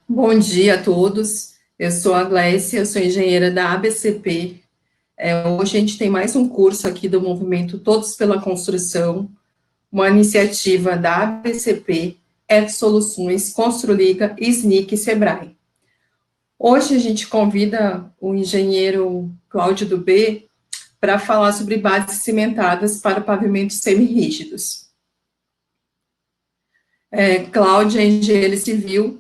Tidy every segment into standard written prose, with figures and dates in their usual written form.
Bom dia a todos. Eu sou a Glécia, eu sou engenheira da ABCP. Hoje a gente tem mais um curso aqui do movimento Todos pela Construção, uma iniciativa da ABCP, Soluções, Construliga, SNIC e Sebrae. Hoje a gente convida o engenheiro Cláudio Dubé para falar sobre bases cimentadas para pavimentos semirrígidos. Cláudio é engenheiro civil,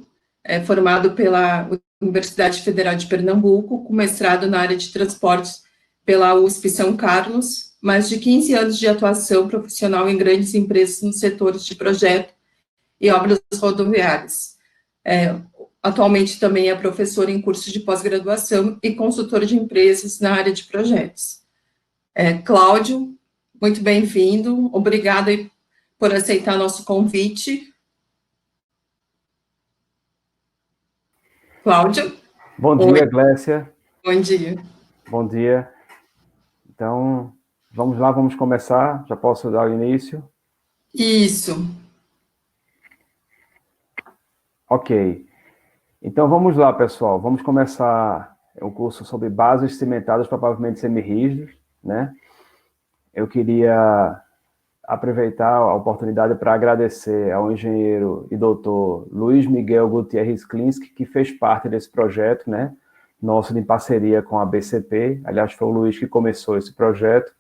formado pela Universidade Federal de Pernambuco, com mestrado na área de transportes pela USP São Carlos, mais de 15 anos de atuação profissional em grandes empresas nos setores de projeto e obras rodoviárias. Atualmente também é professor em cursos de pós-graduação e consultor de empresas na área de projetos. Cláudio, muito bem-vindo, obrigada por aceitar nosso convite. Cláudio? Bom Oi. dia, Glécia. Bom dia. Bom dia. Então, vamos lá, vamos começar. Já posso dar o início? Isso. Ok. Então, vamos lá, pessoal. Vamos começar o curso sobre bases cimentadas para pavimentos semirrígidos, né? Eu queria aproveitar a oportunidade para agradecer ao engenheiro e doutor Luiz Miguel Gutierrez Klinski, que fez parte desse projeto, né? Nosso em parceria com a BCP. Aliás, foi o Luiz que começou esse projeto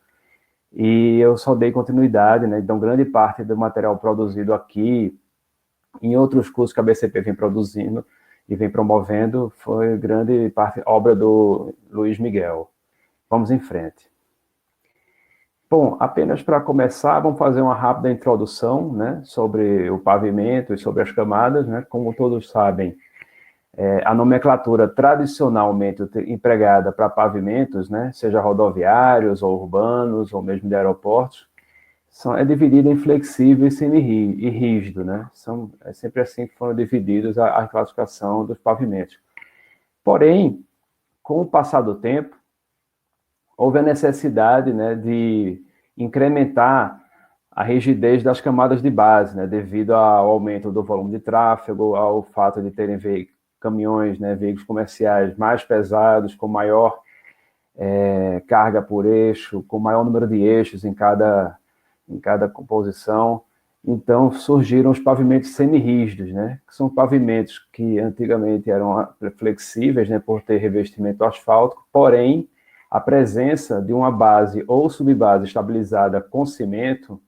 e eu só dei continuidade, né? Então, grande parte do material produzido aqui, em outros cursos que a BCP vem produzindo e vem promovendo, foi grande parte obra do Luiz Miguel. Vamos em frente. Bom, apenas para começar, vamos fazer uma rápida introdução, né, sobre o pavimento e sobre as camadas, né? Como todos sabem, a nomenclatura tradicionalmente empregada para pavimentos, né, seja rodoviários ou urbanos ou mesmo de aeroportos, é dividida em flexível e rígido, né? É sempre assim que foram divididos a classificação dos pavimentos. Porém, com o passar do tempo, houve a necessidade, né, de incrementar a rigidez das camadas de base, né, devido ao aumento do volume de tráfego, ao fato de terem caminhões, né, veículos comerciais mais pesados, com maior carga por eixo, com maior número de eixos em cada composição. Então, surgiram os pavimentos semirrígidos, né, que são pavimentos que antigamente eram flexíveis, né, por ter revestimento asfáltico, porém, a presença de uma base ou subbase estabilizada com cimento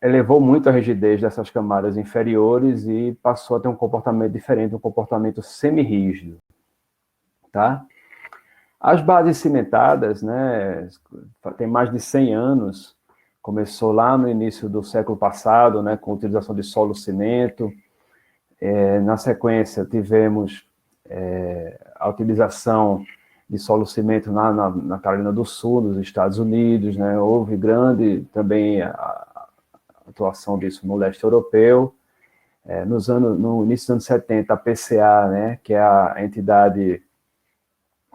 elevou muito a rigidez dessas camadas inferiores e passou a ter um comportamento diferente, um comportamento semirrígido, tá? As bases cimentadas, né, tem mais de 100 anos, começou lá no início do século passado, né, com a utilização de solo-cimento. Na sequência, tivemos a utilização de solo-cimento na Carolina do Sul, nos Estados Unidos, né? Houve grande também a atuação disso no leste europeu. No início dos anos 70, a PCA, né, que é a entidade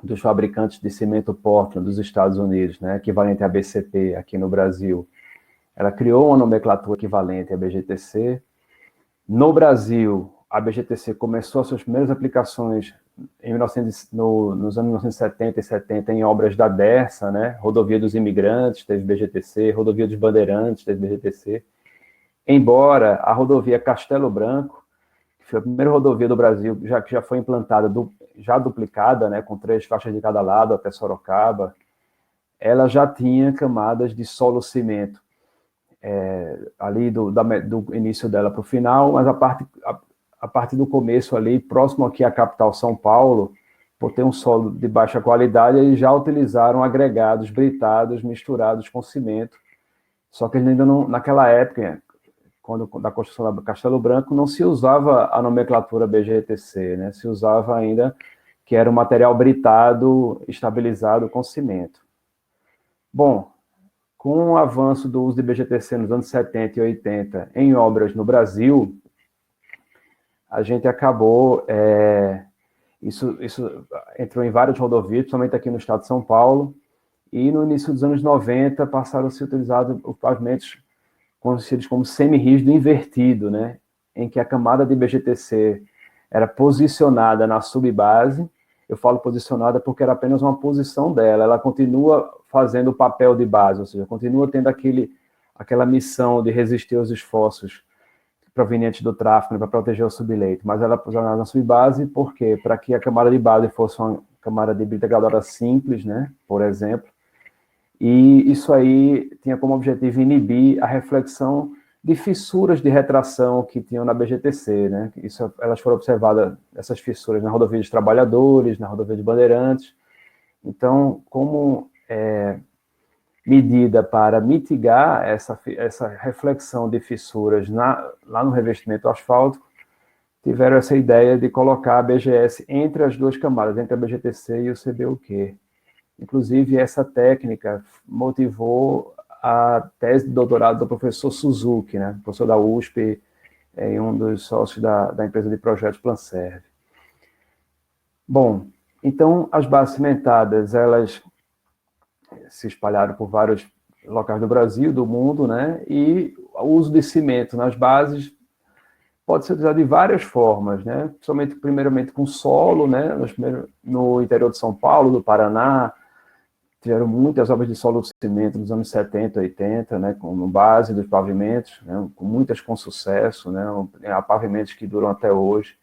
dos fabricantes de cimento Portland dos Estados Unidos, né, equivalente à BCP aqui no Brasil, ela criou uma nomenclatura equivalente à BGTC. No Brasil, a BGTC começou as suas primeiras aplicações nos anos 1970 e 70 em obras da Dersa, né? Rodovia dos Imigrantes, teve BGTC, Rodovia dos Bandeirantes, teve BGTC. Embora a rodovia Castelo Branco, que foi a primeira rodovia do Brasil, que já foi implantada, já duplicada, né, com 3 faixas de cada lado até Sorocaba, ela já tinha camadas de solo-cimento, ali do início dela para o final, mas a partir do começo ali, próximo aqui à capital São Paulo, por ter um solo de baixa qualidade, eles já utilizaram agregados britados misturados com cimento, só que eles ainda não, naquela época, da construção do Castelo Branco, não se usava a nomenclatura BGTC, né? Se usava ainda que era um material britado estabilizado com cimento. Bom, com o avanço do uso de BGTC nos anos 70 e 80 em obras no Brasil, a gente acabou, isso entrou em várias rodovias, principalmente aqui no estado de São Paulo, e no início dos anos 90 passaram a ser utilizados os pavimentos conhecidos como semirrígido invertido, né, em que a camada de BGTC era posicionada na subbase. Eu falo posicionada porque era apenas uma posição dela. Ela continua fazendo o papel de base, ou seja, continua tendo aquela missão de resistir aos esforços provenientes do tráfego, né, para proteger o subleito. Mas ela posicionada na subbase, por quê? Para que a camada de base fosse uma camada de brita graduada simples, né, por exemplo. E isso aí tinha como objetivo inibir a reflexão de fissuras de retração que tinham na BGTC, né? Elas foram observadas, essas fissuras, na rodovia dos Trabalhadores, na rodovia de Bandeirantes. Então, como medida para mitigar essa reflexão de fissuras lá no revestimento asfáltico, tiveram essa ideia de colocar a BGS entre as duas camadas, entre a BGTC e o CBUQ. Inclusive, essa técnica motivou a tese de doutorado do professor Suzuki, né, professor da USP, e um dos sócios da empresa de projetos Planserve. Bom, então, as bases cimentadas, elas se espalharam por vários locais do Brasil, do mundo, né, e o uso de cimento nas bases pode ser utilizado de várias formas, né, principalmente, primeiramente, com solo, né, no interior de São Paulo, do Paraná, tiveram muitas obras de solo de cimento nos anos 70, 80, né, como base dos pavimentos, né, muitas com sucesso, né, há pavimentos que duram até hoje.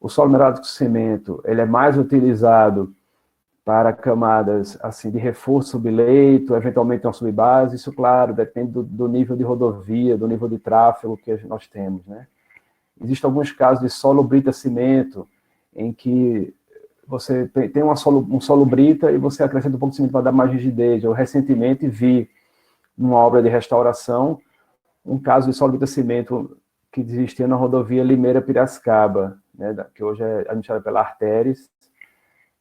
O solo minerado com cimento, ele é mais utilizado para camadas assim, de reforço subleito, eventualmente uma subbase, isso, claro, depende do nível de rodovia, do nível de tráfego que nós temos, né. Existem alguns casos de solo brita-cimento, em que você tem um solo brita e você acrescenta um pouco de cimento para dar mais rigidez. Eu recentemente vi, numa obra de restauração, um caso de solo brita-cimento que existia na rodovia Limeira-Piracicaba, né, que hoje é administrada pela Arteres.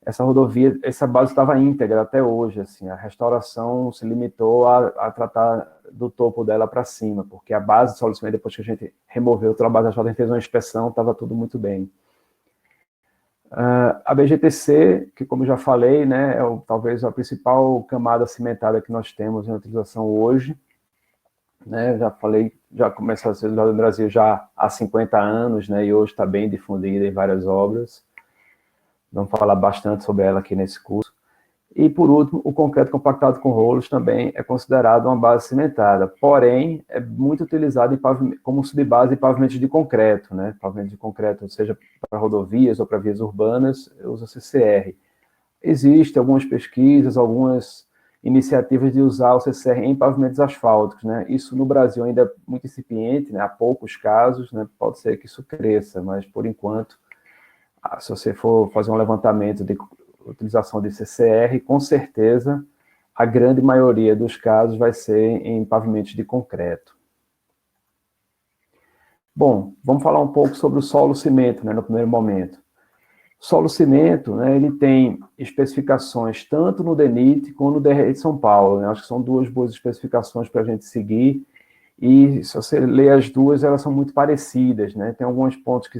Essa rodovia, essa base estava íntegra até hoje. Assim, a restauração se limitou a tratar do topo dela para cima, porque a base de solo de cimento, depois que a gente removeu toda a base da asfalto, a gente fez uma inspeção, estava tudo muito bem. A BGTC, que, como já falei, né, talvez a principal camada cimentada que nós temos em utilização hoje, né, já começou a ser usada no Brasil já há 50 anos, né, e hoje está bem difundida em várias obras. Vamos falar bastante sobre ela aqui nesse curso. E, por último, o concreto compactado com rolos também é considerado uma base cimentada, porém, é muito utilizado como subbase em pavimentos de concreto, né? Pavimentos de concreto, seja para rodovias ou para vias urbanas, usa CCR. Existem algumas pesquisas, algumas iniciativas de usar o CCR em pavimentos asfálticos, né? Isso no Brasil ainda é muito incipiente, né? Há poucos casos, né? Pode ser que isso cresça, mas, por enquanto, se você for fazer um levantamento de utilização de CCR, com certeza, a grande maioria dos casos vai ser em pavimentos de concreto. Bom, vamos falar um pouco sobre o solo-cimento, né, no primeiro momento. O solo-cimento, né, ele tem especificações tanto no DENIT como no DRE de São Paulo, né, acho que são duas boas especificações para a gente seguir, e se você ler as duas, elas são muito parecidas, né? Tem alguns pontos que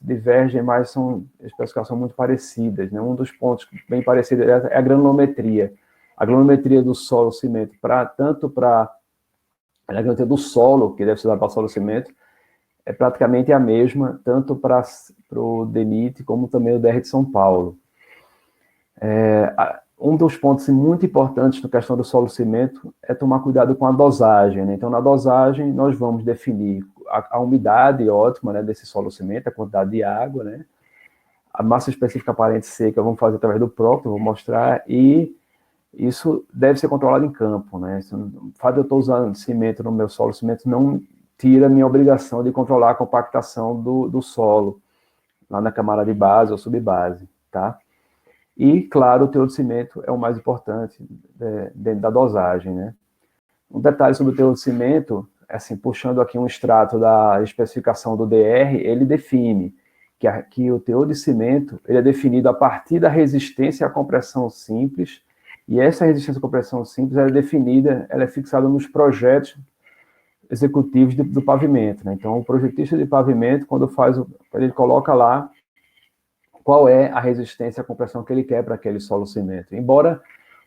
divergem, mas são especificações muito parecidas, né? Um dos pontos bem parecidos é a granulometria. A granulometria do solo cimento, tanto para a granulometria do solo, que deve ser usada para o solo cimento, é praticamente a mesma, tanto para o DENIT como também o DR de São Paulo. Um dos pontos muito importantes na questão do solo-cimento é tomar cuidado com a dosagem, né? Então, na dosagem, nós vamos definir a umidade ótima, né, desse solo-cimento, a quantidade de água, né? A massa específica aparente seca, vamos fazer através do próprio, vou mostrar, e isso deve ser controlado em campo, né? O fato de eu estar usando cimento no meu solo-cimento não tira a minha obrigação de controlar a compactação do solo, lá na camada de base ou subbase, tá? E, claro, o teor de cimento é o mais importante dentro da dosagem, né? Um detalhe sobre o teor de cimento, assim, puxando aqui um extrato da especificação do DR, ele define que o teor de cimento ele é definido a partir da resistência à compressão simples, e essa resistência à compressão simples ela é fixada nos projetos executivos do pavimento, né? Então, o projetista de pavimento, quando ele coloca lá qual é a resistência à compressão que ele quer para aquele solo-cimento. Embora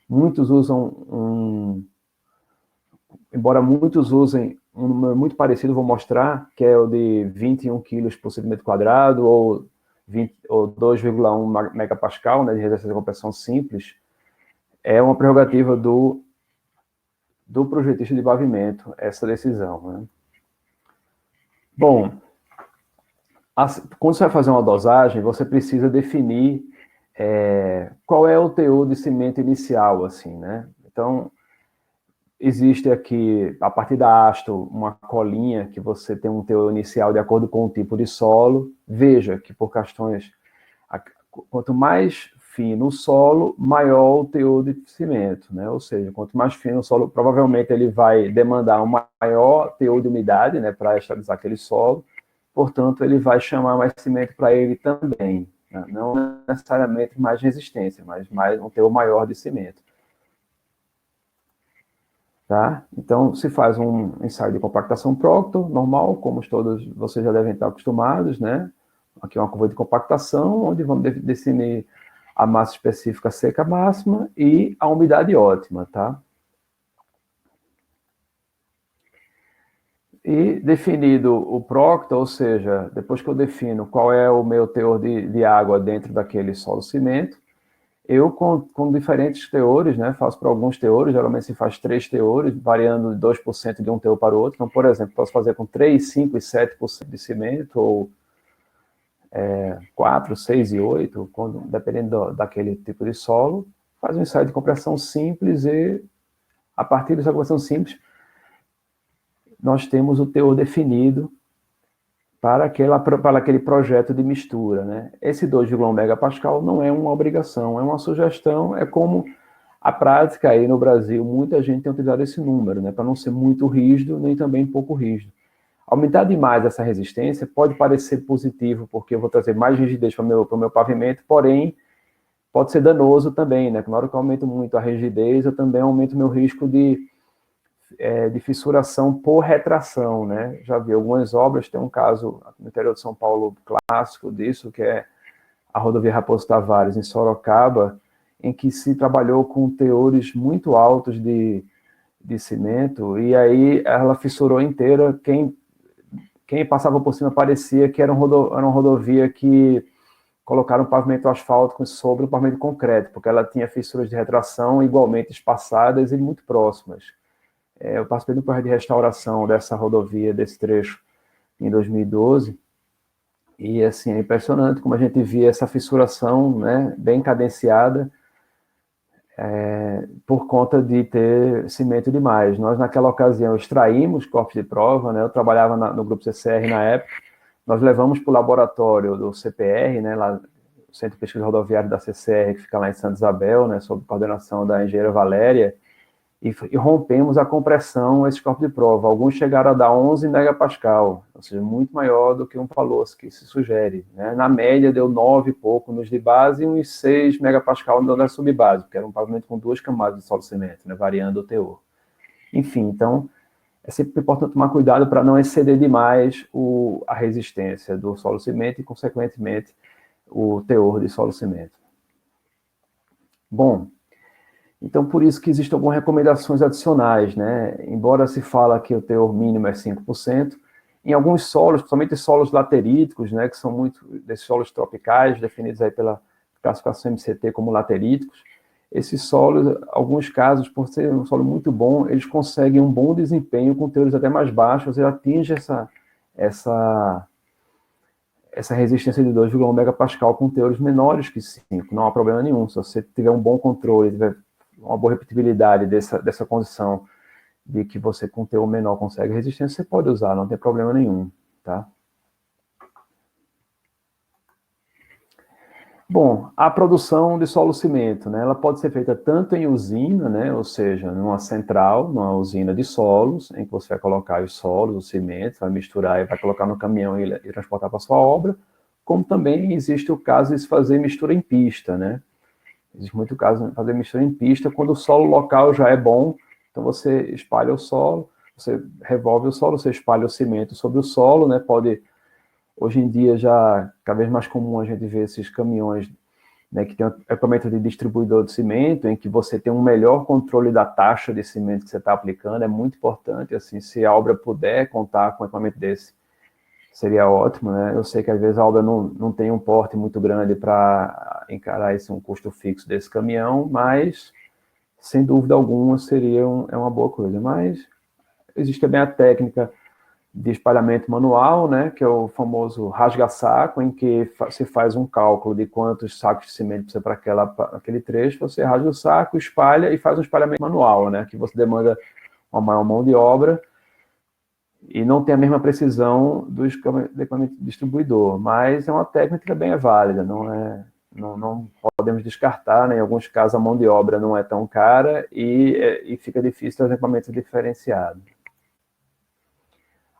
muitos usem um número muito parecido, vou mostrar, que é o de 21 quilos por centímetro quadrado, ou 20, ou 2,1 megapascal, né, de resistência de compressão simples, é uma prerrogativa do projetista de pavimento, essa decisão, né? Bom, quando você vai fazer uma dosagem, você precisa definir qual é o teor de cimento inicial, assim, né? Então, existe aqui, a partir da hasto, uma colinha que você tem um teor inicial de acordo com o tipo de solo. Veja que por questões, quanto mais fino o solo, maior o teor de cimento, né? Ou seja, quanto mais fino o solo, provavelmente ele vai demandar um maior teor de umidade, né, para estabilizar aquele solo. Portanto, ele vai chamar mais cimento para ele também, né? Não necessariamente mais resistência, mas mais um teor maior de cimento. Tá? Então, se faz um ensaio de compactação Proctor, normal, como todos vocês já devem estar acostumados, né? Aqui é uma curva de compactação, onde vamos definir a massa específica seca máxima e a umidade ótima, tá? E definido o Proctor, ou seja, depois que eu defino qual é o meu teor de água dentro daquele solo cimento, eu, com diferentes teores, né, faço para alguns teores, geralmente se faz 3 teores, variando de 2% de um teor para o outro. Então, por exemplo, posso fazer com 3, 5 e 7% de cimento, ou 4, 6 e 8, dependendo daquele tipo de solo. Faz um ensaio de compressão simples e, a partir dessa compressão simples, nós temos o teor definido para aquele projeto de mistura, né? Esse 2,1 megapascal não é uma obrigação, é uma sugestão, é como a prática aí no Brasil, muita gente tem utilizado esse número, né? Para não ser muito rígido, nem também pouco rígido. Aumentar demais essa resistência pode parecer positivo, porque eu vou trazer mais rigidez para o meu pavimento, porém, pode ser danoso também, né? Na hora que eu aumento muito a rigidez, eu também aumento o meu risco de fissuração por retração, né? Já vi algumas obras, tem um caso no interior de São Paulo clássico disso, que é a rodovia Raposo Tavares, em Sorocaba, em que se trabalhou com teores muito altos de cimento, e aí ela fissurou inteira. Quem passava por cima parecia que era uma rodovia que colocaram um pavimento asfáltico sobre o pavimento concreto, porque ela tinha fissuras de retração igualmente espaçadas e muito próximas. Eu participei do projeto de restauração dessa rodovia, desse trecho, em 2012, e assim, é impressionante como a gente via essa fissuração, né, bem cadenciada, por conta de ter cimento demais. Nós, naquela ocasião, extraímos corpos de prova, né, eu trabalhava no grupo CCR na época, nós levamos para o laboratório do CPR, né, lá, o Centro de Pesquisa Rodoviária da CCR, que fica lá em Santa Isabel, né, sob coordenação da engenheira Valéria, e rompemos a compressão, esses corpos de prova. Alguns chegaram a dar 11 megapascal, ou seja, muito maior do que um valor que se sugere, né? Na média, deu 9 e pouco nos de base e uns 6 megapascal na subbase, porque era um pavimento com 2 camadas de solo-cimento, né? Variando o teor. Enfim, então, é sempre importante tomar cuidado para não exceder demais a resistência do solo-cimento e, consequentemente, o teor de solo-cimento. Bom, então, por isso que existem algumas recomendações adicionais, né? Embora se fala que o teor mínimo é 5%, em alguns solos, principalmente solos lateríticos, né, que são muito desses solos tropicais, definidos aí pela classificação MCT como lateríticos, esses solos, alguns casos, por ser um solo muito bom, eles conseguem um bom desempenho com teores até mais baixos, e atinge essa resistência de 2,1 megapascal com teores menores que 5, não há problema nenhum. Se você tiver um bom controle, tiver uma boa repetibilidade dessa condição de que você com teor menor consegue resistência, você pode usar, não tem problema nenhum, tá? Bom, a produção de solo-cimento, né, ela pode ser feita tanto em usina, né, ou seja, numa central, numa usina de solos, em que você vai colocar os solos, os cimentos, vai misturar e vai colocar no caminhão e transportar para a sua obra, como também existe o caso de se fazer mistura em pista, né? Existe muito caso de fazer mistura em pista, quando o solo local já é bom, então você espalha o solo, você revolve o solo, você espalha o cimento sobre o solo, né? Hoje em dia já cada vez mais comum a gente ver esses caminhões, né, que tem um equipamento de distribuidor de cimento, em que você tem um melhor controle da taxa de cimento que você está aplicando, é muito importante, assim, se a obra puder contar com um equipamento desse, seria ótimo, né? Eu sei que às vezes a obra não tem um porte muito grande para encarar um custo fixo desse caminhão, mas, sem dúvida alguma, é uma boa coisa. Mas existe também a técnica de espalhamento manual, né, que é o famoso rasga-saco, em que se faz um cálculo de quantos sacos de cimento precisa para aquele trecho, você rasga o saco, espalha e faz um espalhamento manual, né, que você demanda uma maior mão de obra e não tem a mesma precisão do equipamento distribuidor, mas é uma técnica que também é válida, não podemos descartar, né, em alguns casos a mão de obra não é tão cara e fica difícil ter os equipamentos diferenciados.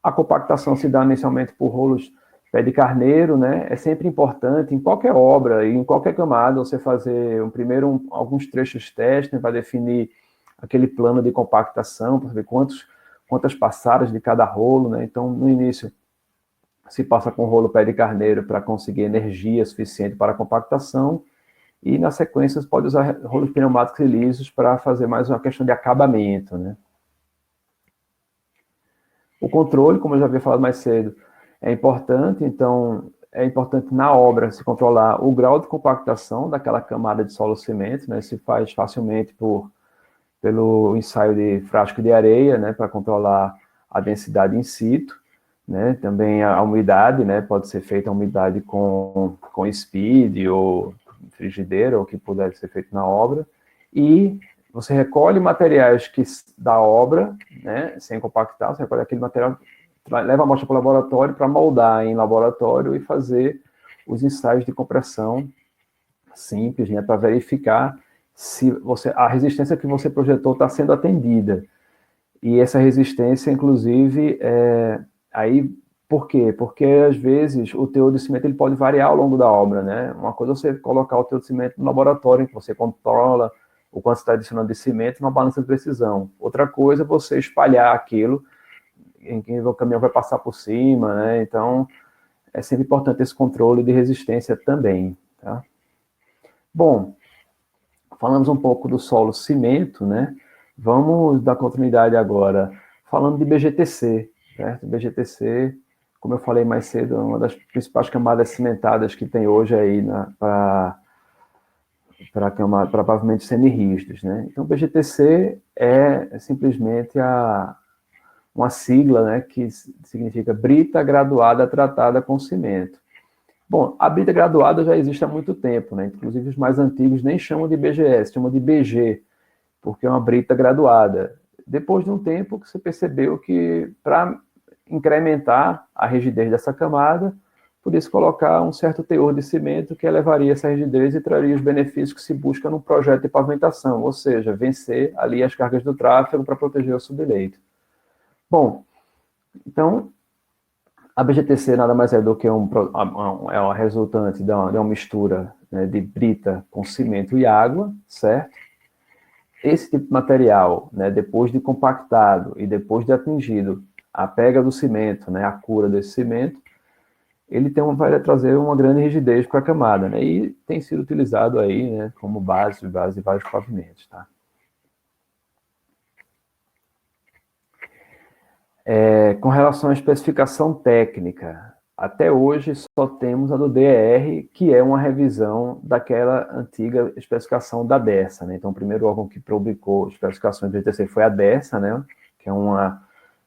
A compactação se dá inicialmente por rolos pé de carneiro, né? É sempre importante em qualquer obra e em qualquer camada você fazer alguns trechos testes, né, para definir aquele plano de compactação, para ver quantas passadas de cada rolo, né? Então, no início, se passa com rolo pé de carneiro para conseguir energia suficiente para a compactação e, na sequência, você pode usar rolos pneumáticos e lisos para fazer mais uma questão de acabamento, né? O controle, como eu já havia falado mais cedo, é importante, então é importante na obra se controlar o grau de compactação daquela camada de solo-cimento, né? Se faz facilmente pelo ensaio de frasco de areia, né? Para controlar a densidade in situ, né? Também a umidade, né? Pode ser feita a umidade com speed ou frigideira, ou o que puder ser feito na obra. E você recolhe materiais da obra, né, sem compactar, você recolhe aquele material, leva a amostra para o laboratório para moldar em laboratório e fazer os ensaios de compressão simples, né, para verificar se a resistência que você projetou está sendo atendida. E essa resistência, inclusive, aí, por quê? Porque, às vezes, o teor de cimento ele pode variar ao longo da obra, né? Uma coisa é você colocar o teor de cimento no laboratório, em que você controla o quanto você está adicionando de cimento numa balança de precisão. Outra coisa é você espalhar aquilo em que o caminhão vai passar por cima, né? Então, é sempre importante esse controle de resistência também, tá? Bom, falamos um pouco do solo cimento, né? Vamos dar continuidade agora falando de BGTC, certo? BGTC, como eu falei mais cedo, é uma das principais camadas cimentadas que tem hoje aí para pavimentos semi-rígidos, né? Então, BGTC é simplesmente uma sigla, né, que significa brita graduada tratada com cimento. Bom, a brita graduada já existe há muito tempo, né? Inclusive os mais antigos nem chamam de BGS, chamam de BG, porque é uma brita graduada. Depois de um tempo que você percebeu que para incrementar a rigidez dessa camada, podia se colocar um certo teor de cimento que elevaria essa rigidez e traria os benefícios que se busca num projeto de pavimentação, ou seja, vencer ali as cargas do tráfego para proteger o subleito. Bom, então, a BGTC nada mais é do que uma resultante de uma mistura, né, de brita com cimento e água, certo? Esse tipo de material, né, depois de compactado e depois de atingido a pega do cimento, né, a cura desse cimento, ele vai trazer uma grande rigidez para a camada, né, e tem sido utilizado aí, né, como base de vários pavimentos, tá? Com relação à especificação técnica, até hoje só temos a do DER, que é uma revisão daquela antiga especificação da DERSA, né? Então, o primeiro órgão que publicou especificações do BGTC foi a DERSA, né? Que é uma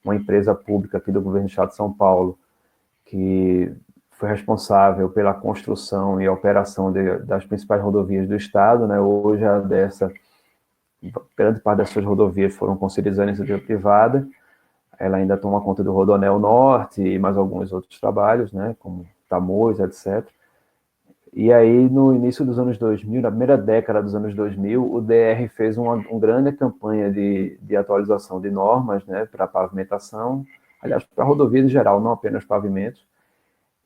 empresa pública aqui do governo do estado de São Paulo, que foi responsável pela construção e operação das principais rodovias do estado, né? Hoje a DERSA, grande parte das suas rodovias foram concedidas à iniciativa privada. Ela ainda toma conta do Rodoanel Norte e mais alguns outros trabalhos, né, como Tamoios, etc. E aí, no início dos anos 2000, na primeira década dos anos 2000, o DR fez uma grande campanha de atualização de normas, né, para pavimentação, aliás, para rodovias em geral, não apenas pavimentos.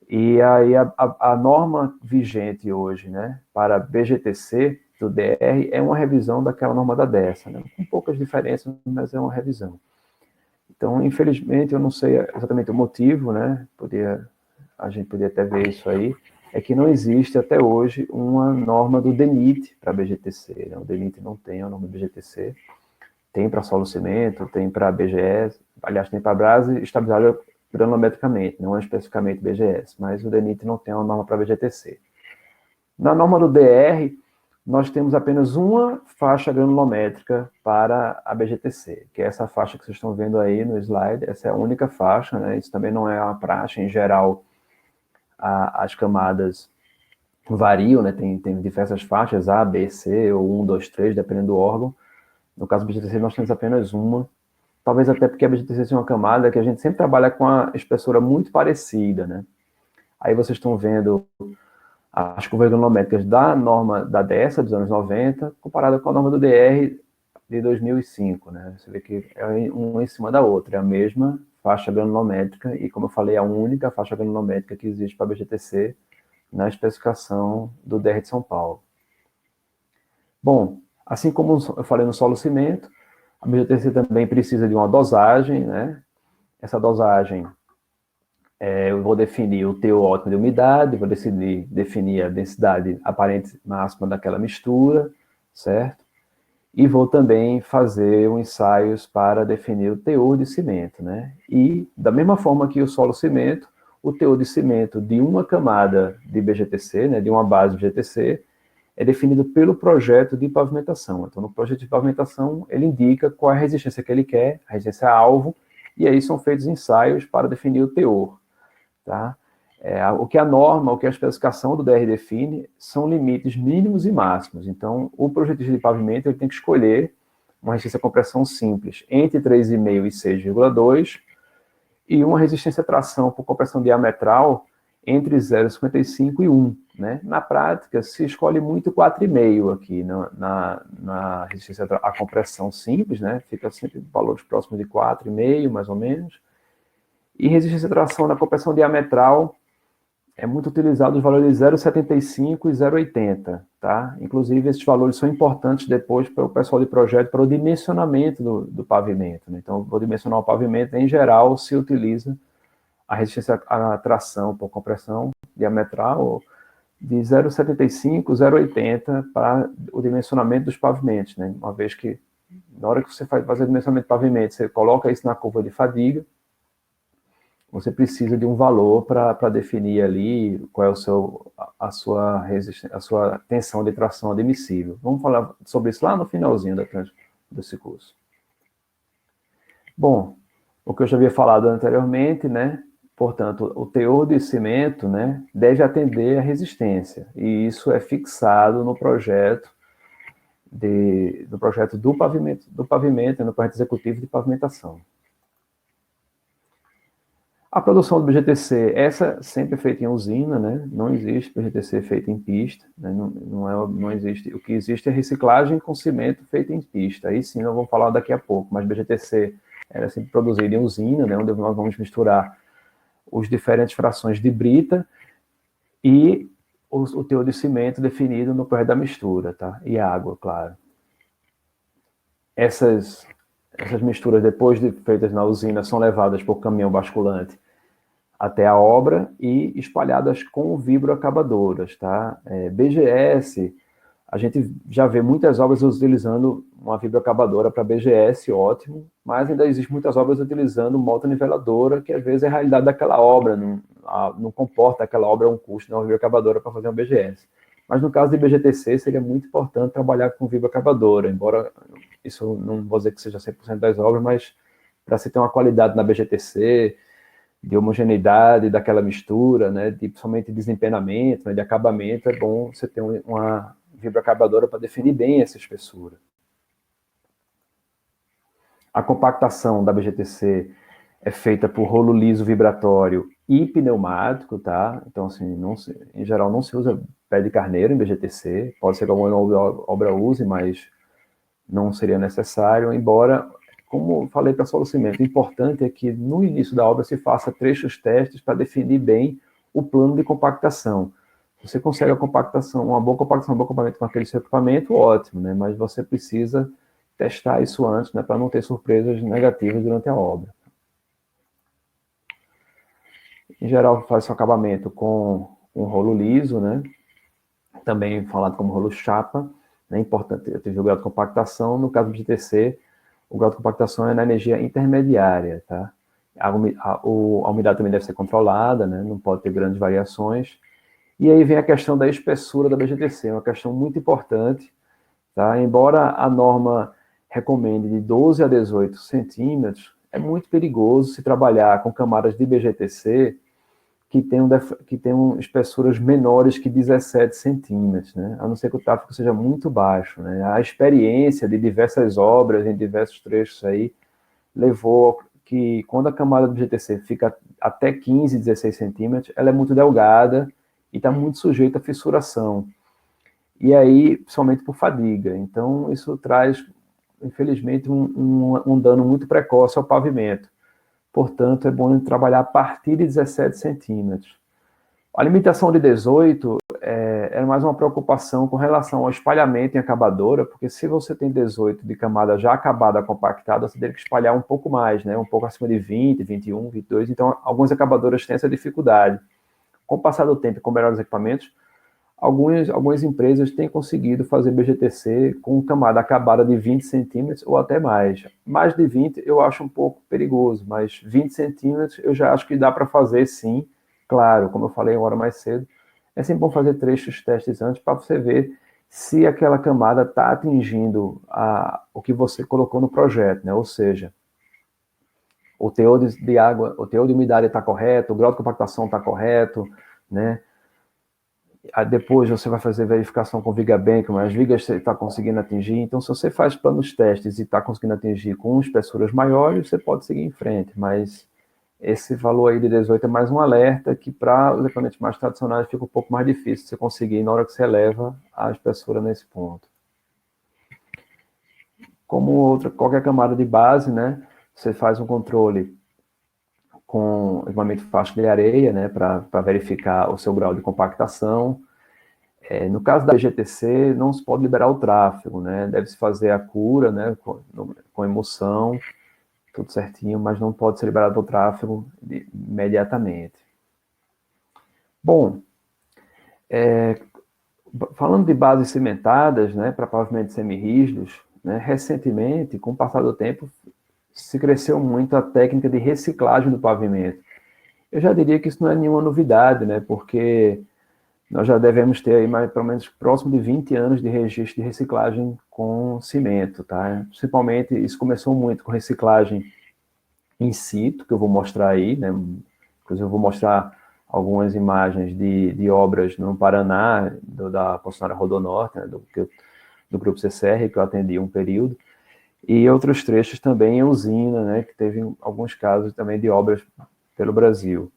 E aí, a norma vigente hoje, né, para BGTC do DR é uma revisão daquela norma da DERSA, né, com poucas diferenças, mas é uma revisão. Então, infelizmente, eu não sei exatamente o motivo, né? A gente podia até ver isso aí, é que não existe até hoje uma norma do DENIT para BGTC, né? O DENIT não tem a norma do BGTC, tem para solo cimento, tem para BGS, aliás, tem para Brasa estabilizada granulometricamente, não é especificamente BGS, mas o DENIT não tem uma norma para BGTC. Na norma do DR, nós temos apenas uma faixa granulométrica para a BGTC, que é essa faixa que vocês estão vendo aí no slide. Essa é a única faixa, né? Isso também não é uma praxe. Em geral, as camadas variam, né? Tem diversas faixas, A, B, C, ou 1, 2, 3, dependendo do órgão. No caso do BGTC, nós temos apenas uma. Talvez até porque a BGTC é uma camada que a gente sempre trabalha com a espessura muito parecida, né? Aí vocês estão vendo as curvas granulométricas da norma da DESA dos anos 90, comparada com a norma do DR de 2005, né? Você vê que é uma em cima da outra, é a mesma faixa granulométrica e, como eu falei, a única faixa granulométrica que existe para a BGTC na especificação do DR de São Paulo. Bom, assim como eu falei no solo cimento, a BGTC também precisa de uma dosagem, né? Essa dosagem, eu vou definir o teor ótimo de umidade, vou definir a densidade aparente máxima daquela mistura, certo? E vou também fazer ensaios para definir o teor de cimento, né? E, da mesma forma que o solo cimento, o teor de cimento de uma camada de BGTC, né, de uma base BGTC, é definido pelo projeto de pavimentação. Então, no projeto de pavimentação, ele indica qual é a resistência que ele quer, a resistência-alvo, e aí são feitos ensaios para definir o teor. Tá? O que a norma, o que a especificação do DR define, são limites mínimos e máximos. Então, o projetista de pavimento ele tem que escolher uma resistência à compressão simples entre 3,5 e 6,2 e uma resistência à tração por compressão diametral entre 0,55 e 1. Né? Na prática, se escolhe muito 4,5 aqui na resistência à compressão simples, né? Fica sempre valores próximos de 4,5, mais ou menos. E resistência à tração na compressão diametral é muito utilizado os valores 0,75 e 0,80, tá? Inclusive, esses valores são importantes depois para o pessoal de projeto, para o dimensionamento do pavimento, né? Então, para dimensionar o pavimento, em geral, se utiliza a resistência à tração por compressão diametral de 0,75, 0,80 para o dimensionamento dos pavimentos, né? Uma vez que, na hora que você faz fazer o dimensionamento do pavimento, você coloca isso na curva de fadiga, você precisa de um valor para definir ali qual é a sua tensão de tração admissível. Vamos falar sobre isso lá no finalzinho desse curso. Bom, o que eu já havia falado anteriormente, né? Portanto, o teor de cimento, né, deve atender à resistência, e isso é fixado no projeto do pavimento, no projeto executivo de pavimentação. A produção do BGTC, essa sempre é feita em usina, né? Não existe BGTC feito em pista, né? Não existe. O que existe é reciclagem com cimento feito em pista. Aí sim, nós vamos falar daqui a pouco, mas BGTC era sempre produzido em usina, né? Onde nós vamos misturar os diferentes frações de brita e o teor de cimento definido no projeto da mistura, tá? E água, claro. Essas misturas, depois de feitas na usina, são levadas por caminhão basculante até a obra e espalhadas com vibroacabadoras, tá? BGS, a gente já vê muitas obras utilizando uma vibroacabadora para BGS, ótimo, mas ainda existem muitas obras utilizando motoniveladora, que às vezes é a realidade daquela obra, não comporta aquela obra um custo de uma vibroacabadora para fazer um BGS. Mas no caso de BGTC, seria muito importante trabalhar com vibroacabadora, embora isso não vou dizer que seja 100% das obras, mas para se ter uma qualidade na BGTC, de homogeneidade daquela mistura, né, principalmente de desempenamento, né, de acabamento, é bom você ter uma vibroacabadora para definir bem essa espessura. A compactação da BGTC é feita por rolo liso vibratório e pneumático, tá? Então, assim, em geral, não se usa pé de carneiro em BGTC, pode ser que alguma obra use, mas não seria necessário, embora, como falei para solo cimento, o importante é que no início da obra se faça trechos testes para definir bem o plano de compactação. Você consegue a compactação, uma boa compactação, um bom acabamento com aquele seu equipamento, ótimo, né? Mas você precisa testar isso antes, né? Para não ter surpresas negativas durante a obra. Em geral, faz seu acabamento com um rolo liso, né? Também falado como rolo chapa. É importante ter o grau de compactação. No caso do GTC, o grau de compactação é na energia intermediária, tá? A umidade também deve ser controlada, né? Não pode ter grandes variações. E aí vem a questão da espessura da BGTC, uma questão muito importante, tá? Embora a norma recomende de 12 a 18 centímetros, é muito perigoso se trabalhar com camadas de BGTC que tenham espessuras menores que 17 centímetros, né? A não ser que o tráfego seja muito baixo, né? A experiência de diversas obras em diversos trechos aí levou que quando a camada do BGTC fica até 15, 16 centímetros, ela é muito delgada e está muito sujeita à fissuração. E aí, principalmente por fadiga. Então, isso traz, infelizmente, um dano muito precoce ao pavimento. Portanto, é bom trabalhar a partir de 17 centímetros. A limitação de 18 era mais uma preocupação com relação ao espalhamento em acabadora, porque se você tem 18 de camada já acabada, compactada, você teria que espalhar um pouco mais, né? Um pouco acima de 20, 21, 22. Então, algumas acabadoras têm essa dificuldade. Com o passar do tempo e com melhores equipamentos, algumas empresas têm conseguido fazer BGTC com camada acabada de 20 centímetros ou até mais. Mais de 20 eu acho um pouco perigoso, mas 20 centímetros eu já acho que dá para fazer sim. Claro, como eu falei uma hora mais cedo, é sempre bom fazer testes antes para você ver se aquela camada está atingindo o que você colocou no projeto, né? Ou seja, o teor de água, o teor de umidade está correto, o grau de compactação está correto, né? Aí depois você vai fazer verificação com viga bank, mas as vigas você está conseguindo atingir. Então, se você faz planos testes e está conseguindo atingir com espessuras maiores, você pode seguir em frente. Mas esse valor aí de 18 é mais um alerta que para os equipamentos mais tradicionais fica um pouco mais difícil você conseguir na hora que você eleva a espessura nesse ponto. Como qualquer camada de base, né, você faz um controle com equipamento faixa de areia, né, para verificar o seu grau de compactação. No caso da GTC, não se pode liberar o tráfego, né, deve-se fazer a cura, né, com emoção, tudo certinho, mas não pode ser liberado o tráfego imediatamente. Bom, falando de bases cimentadas, né, para pavimentos semirrígidos, né, recentemente, com o passar do tempo, se cresceu muito a técnica de reciclagem do pavimento. Eu já diria que isso não é nenhuma novidade, né, porque nós já devemos ter aí mais, pelo menos próximo de 20 anos de registro de reciclagem com cimento, tá? Principalmente, isso começou muito com reciclagem in situ, que eu vou mostrar aí, né? Inclusive eu vou mostrar algumas imagens de obras no Paraná, da concessionária Rodonorte, né? do Grupo CCR, que eu atendi um período, e outros trechos também em usina, né? Que teve alguns casos também de obras pelo Brasil.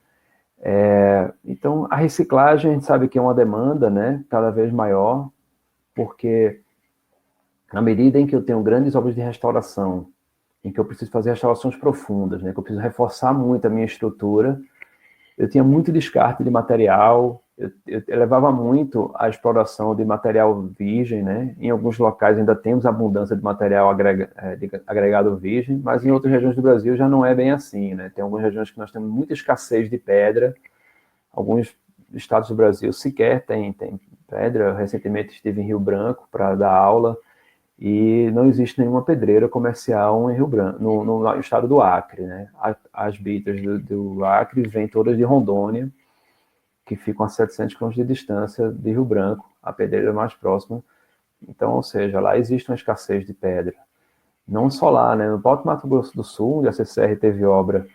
Então, a reciclagem, a gente sabe que é uma demanda, né, cada vez maior, porque na medida em que eu tenho grandes obras de restauração, em que eu preciso fazer restaurações profundas, né, que eu preciso reforçar muito a minha estrutura, eu tinha muito descarte de material, eu levava muito a exploração de material virgem, né, em alguns locais ainda temos abundância de material agregado virgem, mas em outras regiões do Brasil já não é bem assim, né, tem algumas regiões que nós temos muita escassez de pedra, alguns estados do Brasil sequer tem pedra. Recentemente estive em Rio Branco para dar aula e não existe nenhuma pedreira comercial em Rio Branco, no estado do Acre, né? As bitas do Acre vêm todas de Rondônia, que ficam a 700 quilômetros de distância de Rio Branco, a pedreira mais próxima. Então, ou seja, lá existe uma escassez de pedra. Não só lá, né? No próprio Mato Grosso do Sul, onde a CCR teve obra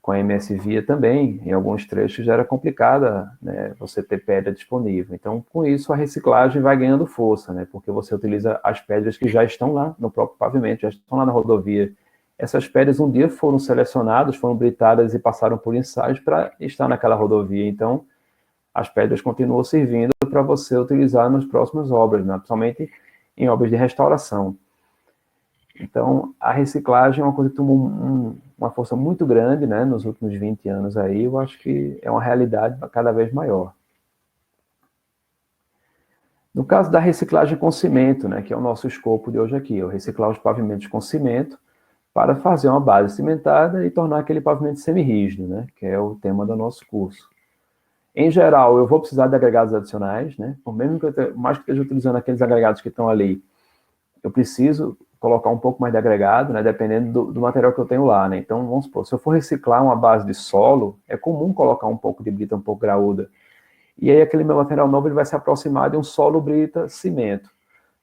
com a MS Via também, em alguns trechos já era complicada, né, você ter pedra disponível. Então, com isso, a reciclagem vai ganhando força, né, porque você utiliza as pedras que já estão lá no próprio pavimento, já estão lá na rodovia. Essas pedras um dia foram selecionadas, foram britadas e passaram por ensaios para estar naquela rodovia. Então, as pedras continuam servindo para você utilizar nas próximas obras, né, principalmente em obras de restauração. Então, a reciclagem é uma coisa que tomou uma força muito grande, né, nos últimos 20 anos aí. Eu acho que é uma realidade cada vez maior. No caso da reciclagem com cimento, né, que é o nosso escopo de hoje aqui, eu reciclar os pavimentos com cimento para fazer uma base cimentada e tornar aquele pavimento semirrígido, né, que é o tema do nosso curso. Em geral, eu vou precisar de agregados adicionais, né, por mesmo que mais que eu esteja utilizando aqueles agregados que estão ali, eu preciso colocar um pouco mais de agregado, né, dependendo do material que eu tenho lá, né? Então, vamos supor, se eu for reciclar uma base de solo, é comum colocar um pouco de brita um pouco graúda. E aí aquele meu material novo ele vai se aproximar de um solo brita cimento,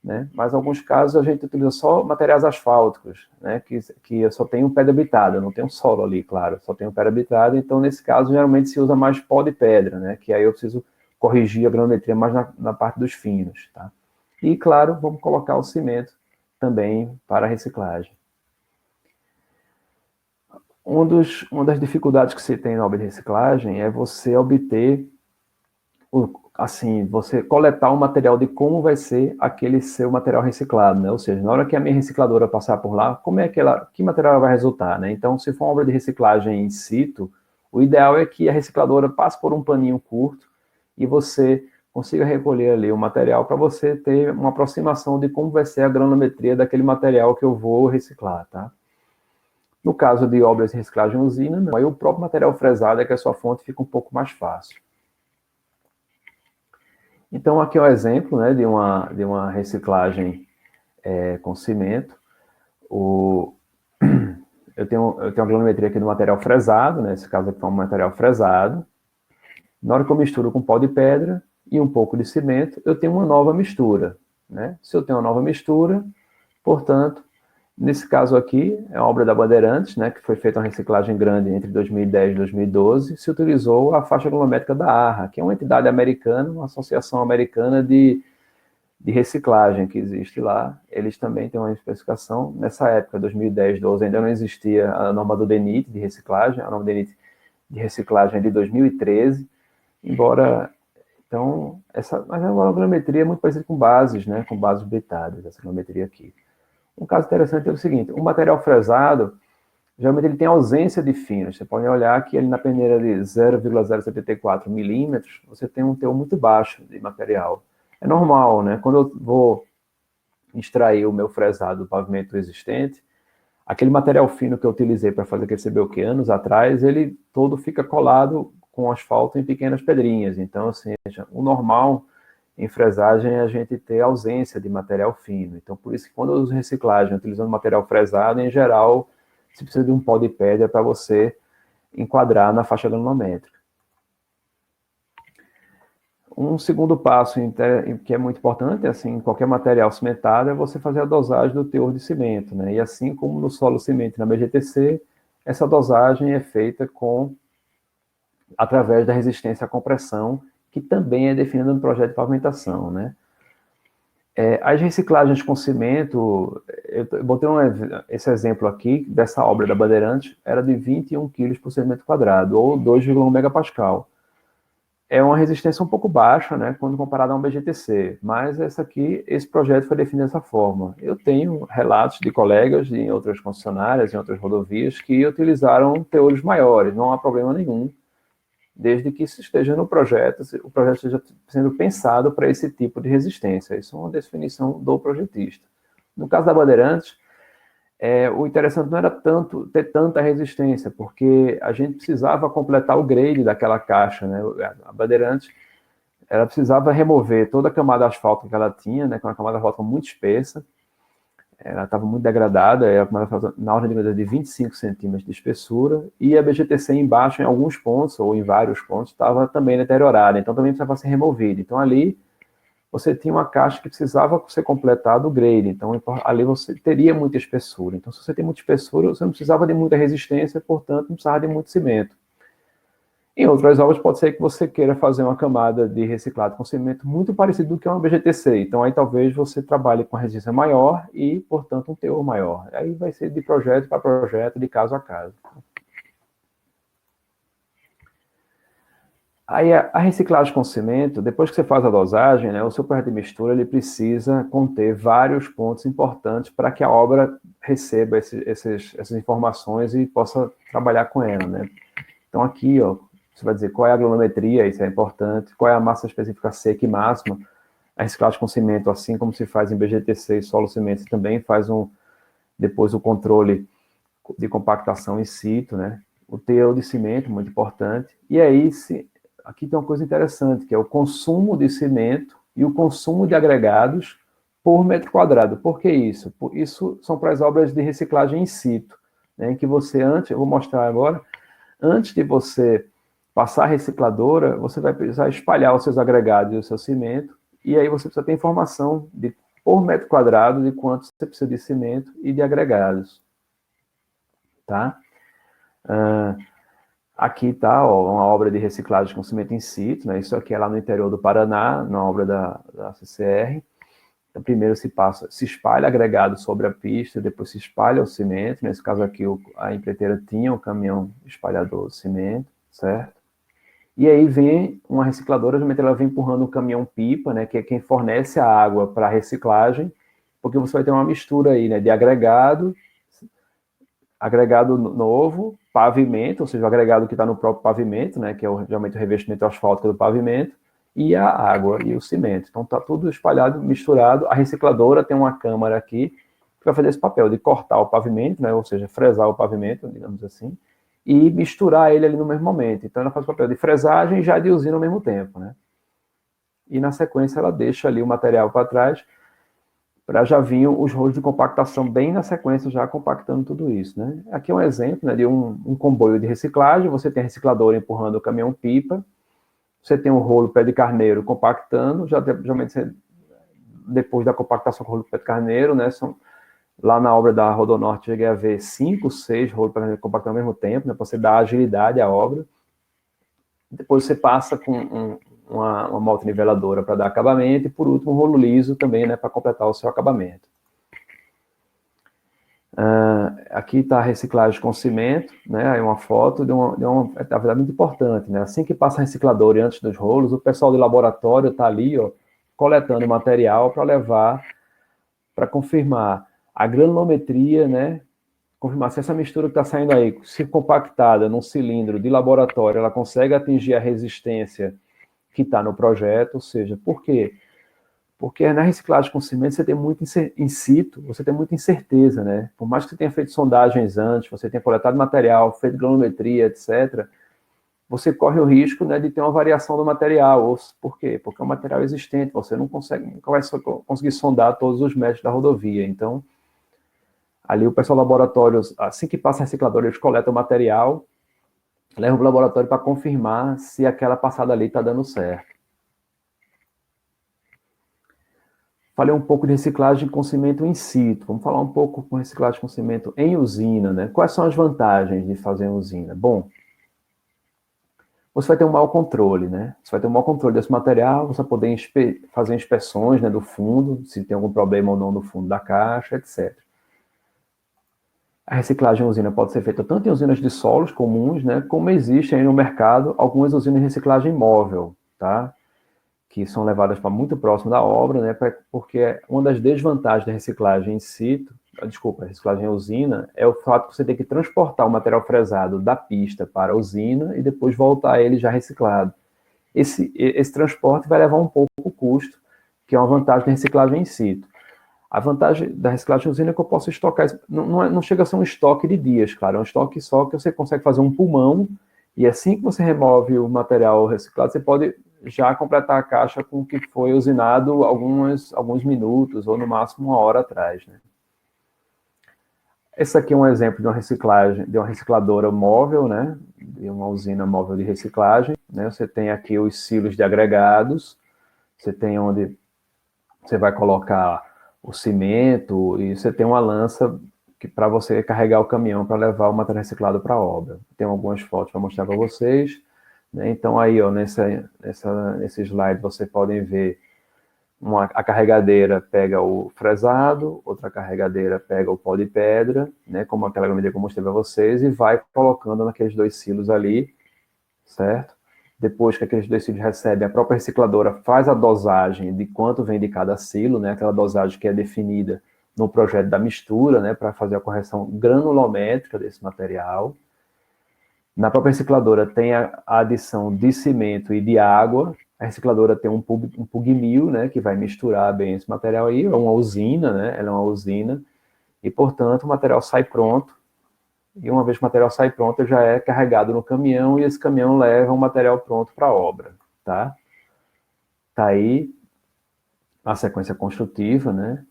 né? Mas em alguns casos a gente utiliza só materiais asfálticos, né? Que eu só tenho pedra britada, não tenho solo ali, claro, só tenho pedra britada, então nesse caso geralmente se usa mais pó de pedra, né? Que aí eu preciso corrigir a granometria mais na parte dos finos, tá? E claro, vamos colocar o cimento também para a reciclagem. Uma das dificuldades que se tem na obra de reciclagem é você obter, assim, você coletar um material de como vai ser aquele seu material reciclado, né? Ou seja, na hora que a minha recicladora passar por lá, que material ela vai resultar, né? Então, se for uma obra de reciclagem in situ, o ideal é que a recicladora passe por um paninho curto e você consiga recolher ali o material para você ter uma aproximação de como vai ser a granometria daquele material que eu vou reciclar, tá? No caso de obras de reciclagem em usina, não. Aí o próprio material fresado é que a sua fonte fica um pouco mais fácil. Então, aqui é um exemplo, né, de uma reciclagem com cimento. Eu tenho uma granometria aqui do material fresado, né, nesse caso aqui é um material fresado. Na hora que eu misturo com pó de pedra e um pouco de cimento, eu tenho uma nova mistura, né? Se eu tenho uma nova mistura, portanto, nesse caso aqui, é uma obra da Bandeirantes, né, que foi feita uma reciclagem grande entre 2010 e 2012, se utilizou a faixa granulométrica da ARRA, que é uma entidade americana, uma associação americana de reciclagem que existe lá. Eles também têm uma especificação. Nessa época, 2010, 12, ainda não existia a norma do DENIT de reciclagem, a norma do DENIT de reciclagem é de 2013, embora... Então, mas é uma granometria muito parecida com bases, né, com bases britadas, essa granometria aqui. Um caso interessante é o seguinte, o material fresado, geralmente ele tem ausência de finos. Você pode olhar que ele na peneira de 0,074 milímetros, você tem um teor muito baixo de material. É normal, né? Quando eu vou extrair o meu fresado do pavimento existente, aquele material fino que eu utilizei para fazer aquele CBUQ anos atrás, ele todo fica colado com asfalto em pequenas pedrinhas. Então, assim, o normal em fresagem é a gente ter ausência de material fino. Então, por isso que quando eu uso reciclagem utilizando material fresado, em geral, você precisa de um pó de pedra para você enquadrar na faixa granométrica. Um segundo passo que é muito importante, assim, em qualquer material cimentado, é você fazer a dosagem do teor de cimento, né? E assim como no solo cimento na BGTC, essa dosagem é feita através da resistência à compressão, que também é definida no projeto de pavimentação, né? As reciclagens com cimento, eu botei esse exemplo aqui, dessa obra da Bandeirantes, era de 21 kg por centímetro quadrado, ou 2,1 megapascal. É uma resistência um pouco baixa, né, quando comparado a um BGTC, mas esse projeto foi definido dessa forma. Eu tenho relatos de colegas em outras concessionárias, em outras rodovias, que utilizaram teores maiores, não há problema nenhum, desde que isso esteja no projeto, o projeto esteja sendo pensado para esse tipo de resistência. Isso é uma definição do projetista. No caso da Bandeirantes, o interessante não era ter tanta resistência, porque a gente precisava completar o grade daquela caixa, né? A Bandeirantes, ela precisava remover toda a camada asfáltica que ela tinha, né? Com uma camada asfáltica muito espessa, ela estava muito degradada, na ordem de medida de 25 centímetros de espessura, e a BGTC embaixo, em alguns pontos, ou em vários pontos, estava também deteriorada, então também precisava ser removida. Então ali, você tinha uma caixa que precisava ser completada o grade, então ali você teria muita espessura. Então, se você tem muita espessura, você não precisava de muita resistência, portanto, não precisava de muito cimento. Em outras obras, pode ser que você queira fazer uma camada de reciclado com cimento muito parecido do que uma BGTC. Então, aí talvez você trabalhe com a resistência maior e, portanto, um teor maior. Aí vai ser de projeto para projeto, de caso a caso. Aí a reciclagem com cimento, depois que você faz a dosagem, né, o seu projeto de mistura ele precisa conter vários pontos importantes para que a obra receba essas informações e possa trabalhar com ela, né? Então aqui, ó, você vai dizer qual é a granulometria, isso é importante, qual é a massa específica seca e máxima. A reciclagem com cimento, assim como se faz em BGTC e solo cimento, você também faz depois o controle de compactação in situ, né? O teor de cimento, muito importante. E aí, aqui tem uma coisa interessante, que é o consumo de cimento e o consumo de agregados por metro quadrado. Por que isso? Isso são para as obras de reciclagem in situ, né, em que você antes, eu vou mostrar agora, antes de você passar a recicladora, você vai precisar espalhar os seus agregados e o seu cimento, e aí você precisa ter informação de por metro quadrado de quanto você precisa de cimento e de agregados, tá? Aqui está uma obra de reciclagem com cimento in situ, né? Isso aqui é lá no interior do Paraná, na obra da CCR. Então, primeiro se espalha agregado sobre a pista, depois se espalha o cimento. Nesse caso aqui, a empreiteira tinha um caminhão espalhador de cimento, certo? E aí vem uma recicladora, geralmente ela vem empurrando um caminhão-pipa, né, que é quem fornece a água para a reciclagem, porque você vai ter uma mistura aí, né, de agregado novo, pavimento, ou seja, o agregado que está no próprio pavimento, né, que é geralmente o revestimento asfáltico do pavimento, e a água e o cimento. Então está tudo espalhado, misturado. A recicladora tem uma câmara aqui que vai fazer esse papel de cortar o pavimento, né, ou seja, fresar o pavimento, digamos assim, e misturar ele ali no mesmo momento. Então ela faz o papel de fresagem e já de usina ao mesmo tempo, né? E na sequência ela deixa ali o material para trás, para já vir os rolos de compactação bem na sequência, já compactando tudo isso, né? Aqui é um exemplo, né, de um comboio de reciclagem. Você tem a recicladora empurrando o caminhão-pipa, você tem um rolo pé de carneiro compactando, geralmente depois da compactação com o rolo pé de carneiro, né, lá na obra da Rodonorte cheguei a ver 5, 6 rolos pé de carneiro compactando ao mesmo tempo, né, para você dar agilidade à obra. Depois você passa com uma multiniveladora para dar acabamento, e por último um rolo liso também, né, para completar o seu acabamento. Aqui está a reciclagem com cimento, né, aí uma foto de uma atividade muito importante, né, assim que passa a recicladora e antes dos rolos, o pessoal do laboratório está ali, ó, coletando material para levar, para confirmar a granulometria, né, confirmar se essa mistura que está saindo aí, se compactada num cilindro de laboratório, ela consegue atingir a resistência que está no projeto. Ou seja, por quê? Porque na reciclagem com cimento você tem muito in situ, você tem muita incerteza, né? Por mais que você tenha feito sondagens antes, você tenha coletado material, feito granulometria, etc., você corre o risco, né, de ter uma variação do material. Por quê? Porque é um material existente, você nunca vai conseguir sondar todos os metros da rodovia. Então, ali o pessoal do laboratório, assim que passa a recicladora, eles coletam o material, levam para o laboratório para confirmar se aquela passada ali está dando certo. Falei um pouco de reciclagem com cimento in situ. Vamos falar um pouco com reciclagem com cimento em usina, né? Quais são as vantagens de fazer em usina? Bom, você vai ter um mau controle, né? Você vai ter um mau controle desse material, você vai poder fazer inspeções, né, do fundo, se tem algum problema ou não no fundo da caixa, etc. A reciclagem em usina pode ser feita tanto em usinas de solos comuns, né, como existe aí no mercado algumas usinas de reciclagem móvel, tá? Que são levadas para muito próximo da obra, né, porque uma das desvantagens da reciclagem in situ, reciclagem em usina, é o fato de você ter que transportar o material fresado da pista para a usina e depois voltar ele já reciclado. Esse transporte vai levar um pouco o custo, que é uma vantagem da reciclagem in situ. A vantagem da reciclagem em usina é que eu posso estocar, não chega a ser um estoque de dias, claro, é um estoque só que você consegue fazer um pulmão, e assim que você remove o material reciclado, você pode já completar a caixa com o que foi usinado alguns minutos, ou no máximo 1 hora atrás, né? Esse aqui é um exemplo de uma reciclagem, de uma recicladora móvel, né? De uma usina móvel de reciclagem, né? Você tem aqui os silos de agregados, você tem onde você vai colocar o cimento, e você tem uma lança para você carregar o caminhão para levar o material reciclado para a obra. Tem algumas fotos para mostrar para vocês, né? Então aí, ó, nesse slide você podem ver a carregadeira pega o fresado, outra carregadeira pega o pó de pedra, né, como aquela medida que eu mostrei para vocês, e vai colocando naqueles 2 silos ali, certo? Depois que aqueles 2 silos recebem, a própria recicladora faz a dosagem de quanto vem de cada silo, né, aquela dosagem que é definida no projeto da mistura, né, para fazer a correção granulométrica desse material. Na própria recicladora tem a adição de cimento e de água. A recicladora tem um pug mill, né, que vai misturar bem esse material aí. É uma usina, né, ela é uma usina, e, portanto, o material sai pronto. E uma vez que o material sai pronto, ele já é carregado no caminhão, e esse caminhão leva o material pronto para a obra, tá? Tá aí a sequência construtiva, né?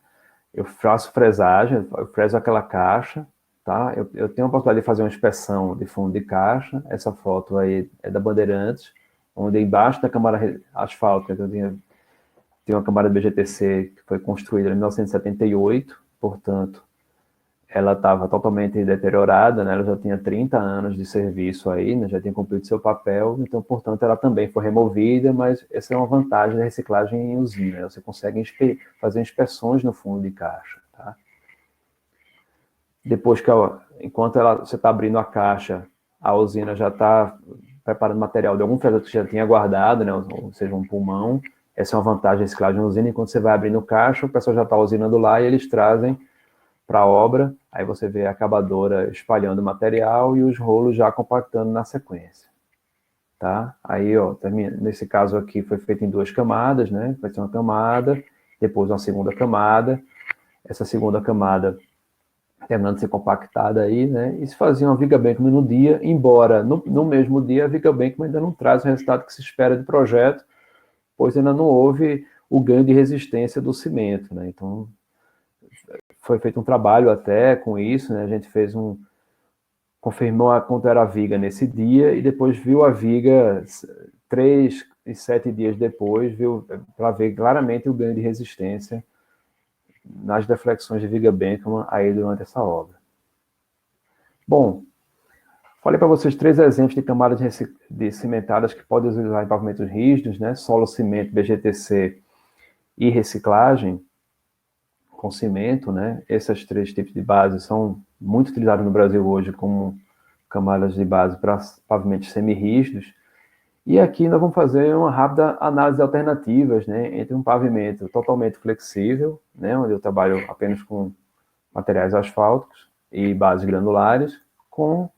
Eu faço fresagem, eu freso aquela caixa, tá? Eu tenho a possibilidade de fazer uma inspeção de fundo de caixa. Essa foto aí é da Bandeirantes, onde embaixo da camada asfáltica eu tinha uma camada de BGTC que foi construída em 1978, portanto, ela estava totalmente deteriorada, né? Ela já tinha 30 anos de serviço aí, né? Já tinha cumprido seu papel, então, portanto, ela também foi removida, mas essa é uma vantagem da reciclagem em usina, né? Você consegue fazer inspeções no fundo de caixa, tá? Depois que, enquanto você está abrindo a caixa, a usina já está preparando material de algum projeto que já tinha guardado, né? Ou seja, um pulmão. Essa é uma vantagem da reciclagem na usina. Enquanto você vai abrindo caixa, o pessoal já está usinando lá e eles trazem para a obra. Aí você vê a acabadora espalhando o material e os rolos já compactando na sequência. Tá? Aí, ó, nesse caso aqui foi feito em 2 camadas, né? Vai ter uma camada, depois uma segunda camada. Essa segunda camada terminando de ser compactada aí, né? E se fazia uma Viga Bankman no dia, embora no mesmo dia a Viga Bankman ainda não traz o resultado que se espera de projeto, pois ainda não houve o ganho de resistência do cimento, né? Então, foi feito um trabalho até com isso, né? A gente confirmou quanto era a viga nesse dia e depois viu a viga 3 e 7 dias depois, viu para ver claramente o ganho de resistência nas deflexões de Viga Bankman aí durante essa obra. Bom, falei para vocês 3 exemplos de camadas de cimentadas que podem utilizar em pavimentos rígidos, né? Solo, cimento, BGTC e reciclagem com cimento, né? Esses 3 tipos de base são muito utilizados no Brasil hoje como camadas de base para pavimentos semi-rígidos. E aqui nós vamos fazer uma rápida análise de alternativas, né? Entre um pavimento totalmente flexível, né? Onde eu trabalho apenas com materiais asfálticos e bases granulares, com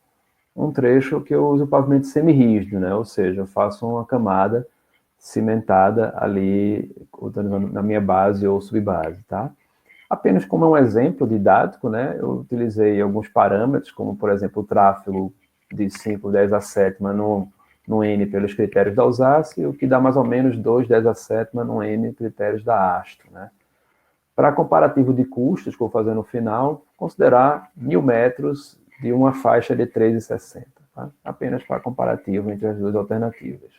um trecho que eu uso pavimento semi-rígido, né? Ou seja, eu faço uma camada cimentada ali, utilizando na minha base ou subbase, tá? Apenas como um exemplo didático, né, eu utilizei alguns parâmetros, como, por exemplo, o tráfego de 5/10 a sétima no N pelos critérios da USACE, o que dá mais ou menos 2/10 a sétima no N critérios da ASTO, né? Para comparativo de custos, que eu vou fazer no final, considerar 1.000 metros de uma faixa de 3,60, tá? Apenas para comparativo entre as 2 alternativas.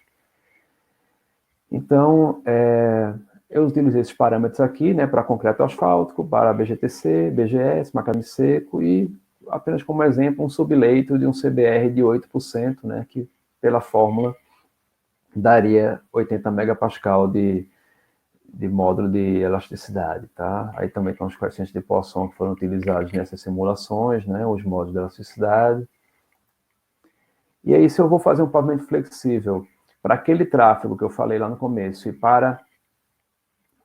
Então, eu utilizei esses parâmetros aqui, né, para concreto asfáltico, para BGTC, BGS, macadame seco e, apenas como exemplo, um subleito de um CBR de 8%, né, que pela fórmula daria 80 megapascal de módulo de elasticidade, tá? Aí também estão os coeficientes de Poisson que foram utilizados nessas simulações, né, os módulos de elasticidade. E aí, se eu vou fazer um pavimento flexível para aquele tráfego que eu falei lá no começo e para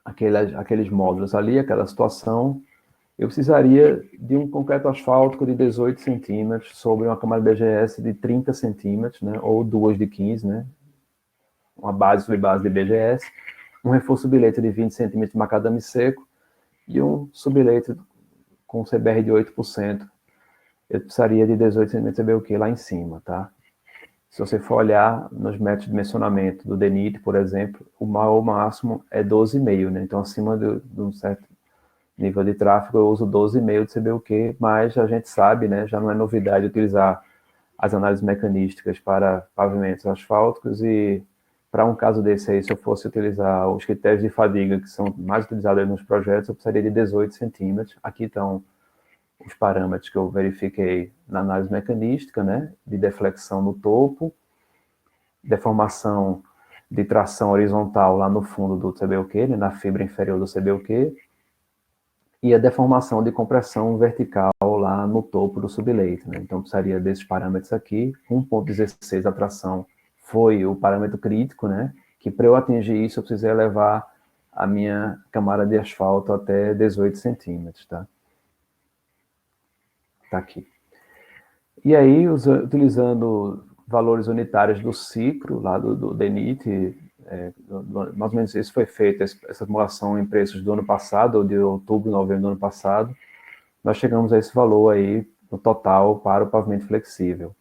aqueles módulos ali, aquela situação, eu precisaria de um concreto asfáltico de 18 centímetros sobre uma camada BGS de 30 centímetros, né, ou 2 de 15, né, uma base sobre base de BGS, um reforço subleito de 20 centímetros de macadame seco e um subleito com CBR de 8%. Eu precisaria de 18 centímetros de CBUQ lá em cima, tá? Se você for olhar nos métodos de dimensionamento do DENIT, por exemplo, o máximo é 12,5, né? Então, acima de um certo nível de tráfego, eu uso 12,5 de CBUQ, mas a gente sabe, né, já não é novidade utilizar as análises mecanísticas para pavimentos asfálticos e, para um caso desse aí, se eu fosse utilizar os critérios de fadiga, que são mais utilizados nos projetos, eu precisaria de 18 centímetros. Aqui estão os parâmetros que eu verifiquei na análise mecanística, né, de deflexão no topo, deformação de tração horizontal lá no fundo do CBUQ, né, na fibra inferior do CBUQ, e a deformação de compressão vertical lá no topo do subleito, né? Então, precisaria desses parâmetros aqui. 1,16 a tração foi o parâmetro crítico, né? Que para eu atingir isso, eu precisei elevar a minha camada de asfalto até 18 centímetros, tá? Tá aqui. E aí, utilizando valores unitários do ciclo, lá do DENIT, mais ou menos isso foi feito, essa simulação em preços do ano passado, ou de outubro, novembro do ano passado, nós chegamos a esse valor aí, no total, para o pavimento flexível.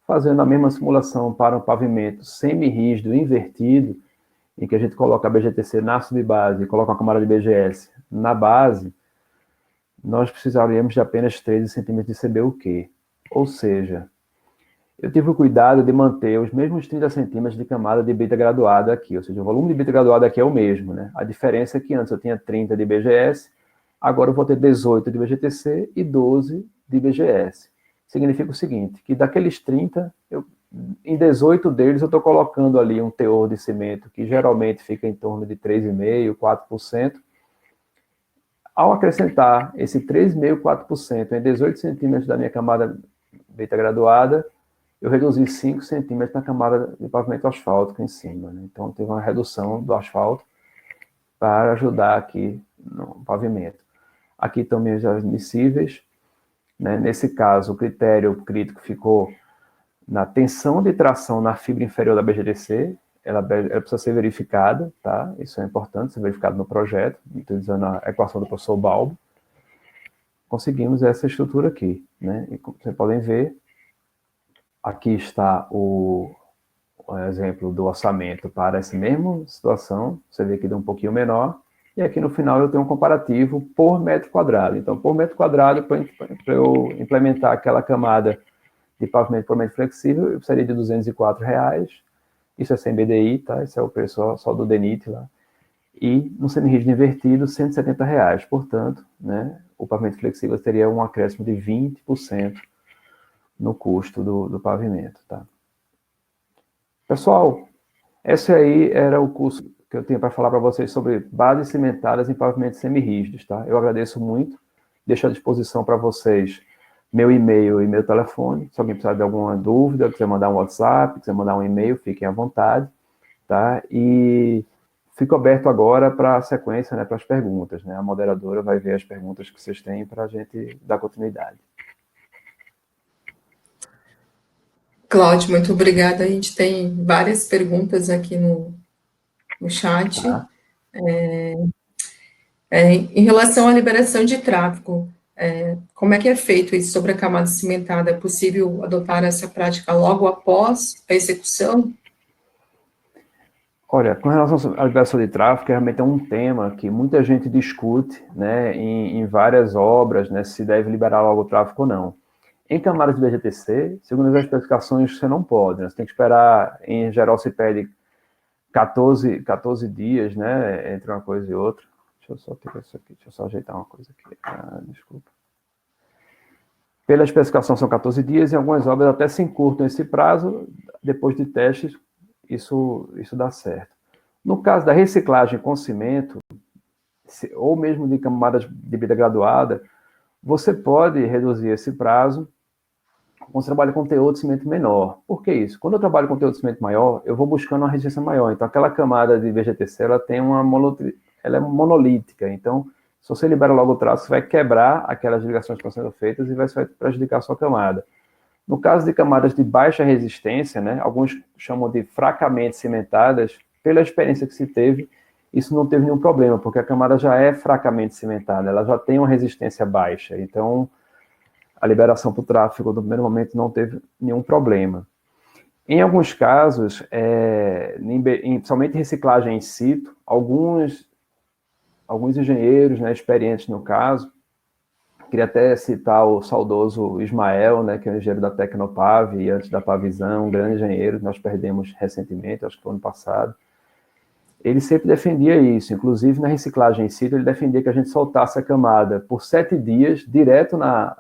Fazendo a mesma simulação para um pavimento semi-rígido invertido, em que a gente coloca a BGTC na subbase e coloca uma camada de BGS na base, nós precisaríamos de apenas 13 centímetros de CBUQ. Ou seja, eu tive o cuidado de manter os mesmos 30 centímetros de camada de brita graduada aqui, ou seja, o volume de brita graduada aqui é o mesmo, né? A diferença é que antes eu tinha 30 de BGS, agora eu vou ter 18 de BGTC e 12 de BGS. Significa o seguinte, que daqueles 30, em 18 deles eu estou colocando ali um teor de cimento que geralmente fica em torno de 3,5%, 4%. Ao acrescentar esse 3,5%, 4% em 18 centímetros da minha camada brita graduada, eu reduzi 5 centímetros na camada de pavimento asfáltico em cima, né? Então, teve uma redução do asfalto para ajudar aqui no pavimento. Aqui estão meus admissíveis, né? Nesse caso, o critério crítico ficou na tensão de tração na fibra inferior da BGDC, ela precisa ser verificada, tá? Isso é importante ser verificado no projeto, utilizando a equação do professor Balbo. Conseguimos essa estrutura aqui, né? E como vocês podem ver, aqui está o exemplo do orçamento para essa mesma situação, você vê que deu um pouquinho menor, e aqui no final eu tenho um comparativo por metro quadrado. Então, por metro quadrado, para eu implementar aquela camada de pavimento por metro flexível, eu precisaria de R$204, isso é sem BDI, tá? Esse é o preço só do DENIT lá. E no semi-rígido invertido, R$170. Portanto, né, o pavimento flexível teria um acréscimo de 20% no custo do pavimento, tá? Pessoal, esse aí era o curso que eu tinha para falar para vocês sobre bases cimentadas em pavimentos semi-rígidos, tá? Eu agradeço muito, deixo à disposição para vocês meu e-mail e meu telefone. Se alguém precisar de alguma dúvida, quiser mandar um WhatsApp, quiser mandar um e-mail, fiquem à vontade, tá? E fico aberto agora para a sequência, né, para as perguntas, né? A moderadora vai ver as perguntas que vocês têm para a gente dar continuidade. Cláudio, muito obrigada. A gente tem várias perguntas aqui no chat. Tá? Em relação à liberação de tráfego, como é que é feito isso sobre a camada cimentada? É possível adotar essa prática logo após a execução? Olha, com relação à liberação de tráfego, realmente é um tema que muita gente discute, né, em várias obras, né, se deve liberar logo o tráfego ou não. Em camadas de BGTC, segundo as especificações, você não pode, né, você tem que esperar, em geral se pede 14 dias, né, entre uma coisa e outra. Deixa eu só ter isso aqui, deixa eu só ajeitar uma coisa aqui. Desculpa. Pela especificação são 14 dias, e algumas obras até se encurtam esse prazo, depois de testes, isso dá certo. No caso da reciclagem com cimento, ou mesmo de camadas de brita graduada, você pode reduzir esse prazo quando você trabalha com teor de cimento menor. Por que isso? Quando eu trabalho com teor de cimento maior, eu vou buscando uma resistência maior. Então, aquela camada de VGTC, ela é monolítica. Então, se você libera logo o traço, você vai quebrar aquelas ligações que estão sendo feitas e vai prejudicar a sua camada. No caso de camadas de baixa resistência, né, alguns chamam de fracamente cimentadas, pela experiência que se teve, isso não teve nenhum problema, porque a camada já é fracamente cimentada, ela já tem uma resistência baixa. Então, a liberação para o tráfego, no primeiro momento, não teve nenhum problema. Em alguns casos, principalmente reciclagem in situ, alguns engenheiros, né, experientes no caso, queria até citar o saudoso Ismael, né, que é o engenheiro da Tecnopav, e antes da Pavizão, um grande engenheiro, que nós perdemos recentemente, acho que foi ano passado. Ele sempre defendia isso, inclusive na reciclagem in situ, ele defendia que a gente soltasse a camada por 7 dias, direto na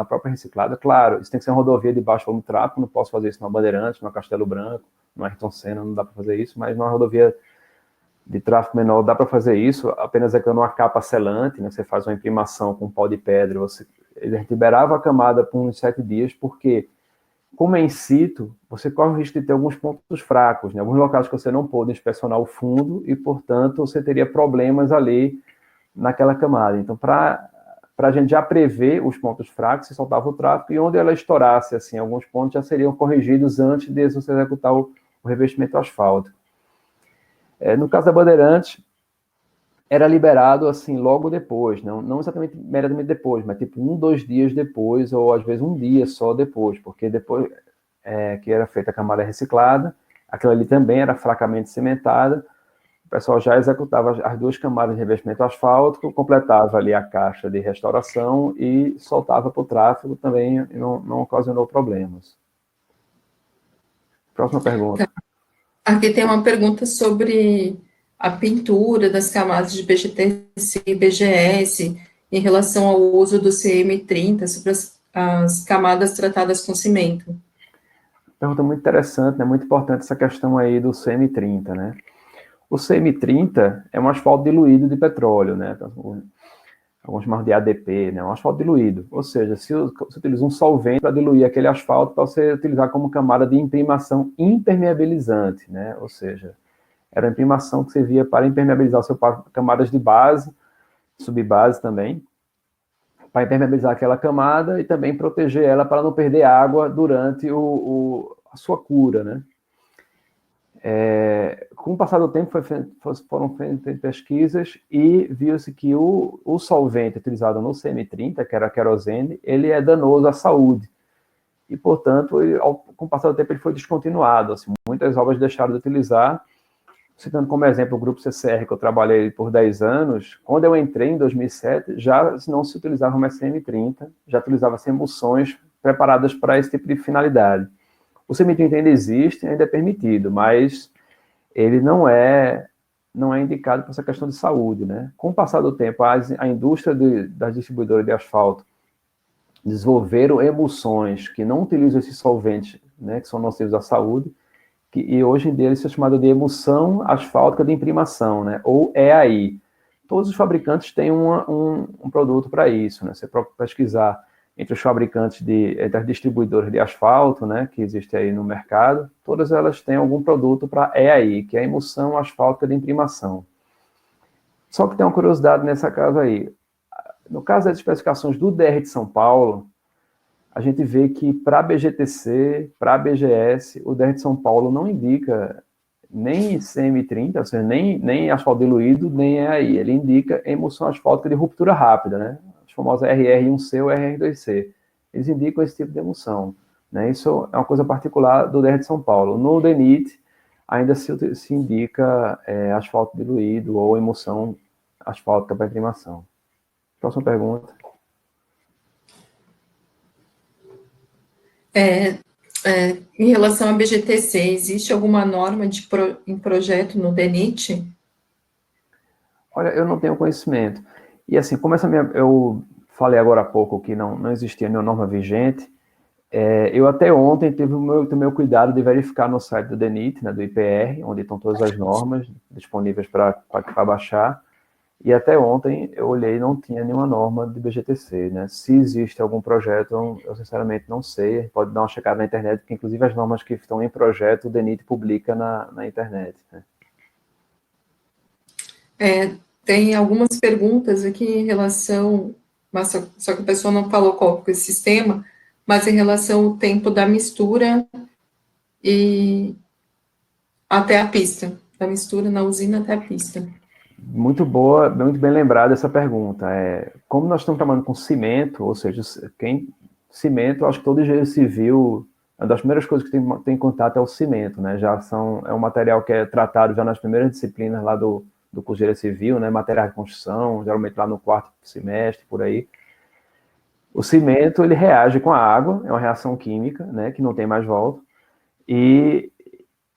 própria reciclada. Claro, isso tem que ser uma rodovia de baixo volume de tráfego, não posso fazer isso numa Bandeirantes, numa Castelo Branco, numa Ayrton Senna, não dá para fazer isso, mas numa rodovia de tráfego menor dá para fazer isso, apenas aplicando uma capa selante, né? Você faz uma imprimação com pó de pedra, ele liberava a camada por uns 7 dias, porque, como é in situ, você corre o risco de ter alguns pontos fracos, né? Alguns locais que você não pôde inspecionar o fundo e, portanto, você teria problemas ali naquela camada. Então, para a gente já prever os pontos fracos, você soltava o tráfego, e onde ela estourasse, assim, alguns pontos já seriam corrigidos antes de você executar o revestimento asfáltico. No caso da Bandeirantes, era liberado assim logo depois, não exatamente imediatamente depois, mas tipo 2 dias depois, ou às vezes um dia só depois, porque depois que era feita a camada reciclada, aquela ali também era fracamente cimentada, o pessoal já executava as 2 camadas de revestimento asfáltico, completava ali a caixa de restauração e soltava para o tráfego também, e não ocasionou problemas. Próxima pergunta. Aqui tem uma pergunta sobre a pintura das camadas de BGTC e BGS em relação ao uso do CM30 sobre as camadas tratadas com cimento. Pergunta muito interessante, né? Muito importante essa questão aí do CM30, né? O CM30 é um asfalto diluído de petróleo, né? Alguns chamam de ADP, né? Um asfalto diluído. Ou seja, se você utiliza um solvente para diluir aquele asfalto, para você utilizar como camada de imprimação impermeabilizante, né? Ou seja, era a imprimação que servia para impermeabilizar seu camadas de base, subbase também, para impermeabilizar aquela camada e também proteger ela para não perder água durante a sua cura, né? Com o passar do tempo foram feitas pesquisas e viu-se que o solvente utilizado no CM30, que era a querosene, ele é danoso à saúde. E, portanto, com o passar do tempo ele foi descontinuado. Assim, muitas obras deixaram de utilizar. Citando como exemplo o Grupo CCR, que eu trabalhei por 10 anos, quando eu entrei em 2007, já não se utilizava mais CM30, já utilizava-se emulsões preparadas para esse tipo de finalidade. O CM30 ainda existe, ainda é permitido, mas ele não é indicado para essa questão de saúde, né? Com o passar do tempo, a indústria das distribuidoras de asfalto desenvolveram emulsões que não utilizam esses solventes, né, que são nocivos à saúde, e hoje em dia isso é chamado de emulsão asfáltica de imprimação, né, ou EAI. Todos os fabricantes têm um produto para isso, né? Você pode pesquisar entre os fabricantes entre as distribuidoras de asfalto, né, que existe aí no mercado, todas elas têm algum produto para EAI, que é a emulsão asfáltica de imprimação. Só que tem uma curiosidade nessa casa aí. No caso das especificações do DR de São Paulo, a gente vê que para BGTC, para BGS, o DR de São Paulo não indica nem CM30, ou seja, nem asfalto diluído, nem EAI. Ele indica emulsão asfáltica de ruptura rápida, né? As famosas RR1C ou RR2C. Eles indicam esse tipo de emulsão, né? Isso é uma coisa particular do DR de São Paulo. No DENIT, ainda se indica asfalto diluído ou emulsão asfáltica para imprimação. Próxima pergunta. Em relação à BGTC, existe alguma norma em projeto no DENIT? Olha, eu não tenho conhecimento. E assim, como eu falei agora há pouco que não existia nenhuma norma vigente, eu até ontem tive o meu cuidado de verificar no site do DENIT, né, do IPR, onde estão todas as normas disponíveis para baixar, e até ontem eu olhei e não tinha nenhuma norma de BGTC, né? Se existe algum projeto, eu sinceramente não sei, pode dar uma checada na internet, porque inclusive as normas que estão em projeto, o DENIT publica na internet, né? Tem algumas perguntas aqui em relação, mas só que a pessoa não falou qual que é o sistema, mas em relação ao tempo da mistura e até a pista, da mistura na usina até a pista. Muito boa, muito bem lembrada essa pergunta. Como nós estamos trabalhando com cimento, ou seja, cimento, acho que todo engenheiro civil, uma das primeiras coisas que tem contato é o cimento, né? É um material que é tratado já nas primeiras disciplinas lá do curso de engenharia civil, né? Material de construção, geralmente lá no 4º semestre, por aí. O cimento, ele reage com a água, é uma reação química, né? Que não tem mais volta, e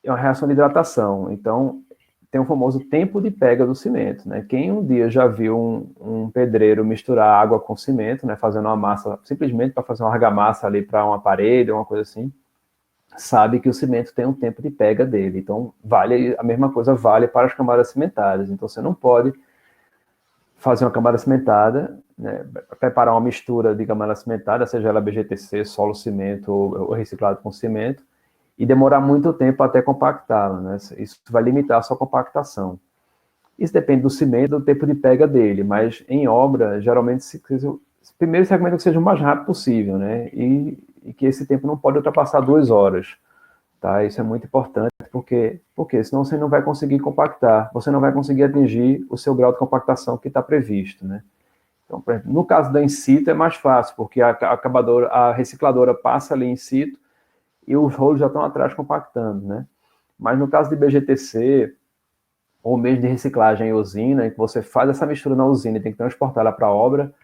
é uma reação de hidratação. Então, tem o famoso tempo de pega do cimento, né? Quem um dia já viu um pedreiro misturar água com cimento, né? Fazendo uma massa, simplesmente para fazer uma argamassa ali para uma parede, uma coisa assim, sabe que o cimento tem um tempo de pega dele. Então, a mesma coisa vale para as camadas cimentadas. Então, você não pode fazer uma camada cimentada, né? Preparar uma mistura de camada cimentada, seja ela BGTC, solo cimento ou reciclado com cimento, e demorar muito tempo até compactá-la, né? Isso vai limitar a sua compactação. Isso depende do cimento, do tempo de pega dele, mas em obra, geralmente, primeiro se recomenda que seja o mais rápido possível, né? E que esse tempo não pode ultrapassar 2 horas, tá? Isso é muito importante, porque senão você não vai conseguir compactar, você não vai conseguir atingir o seu grau de compactação que está previsto, né? Então, por exemplo, no caso da in situ é mais fácil, porque a recicladora passa ali in situ, e os rolos já estão atrás compactando, né? Mas no caso de BGTC, ou mesmo de reciclagem em usina, em que você faz essa mistura na usina e tem que transportar ela para a obra,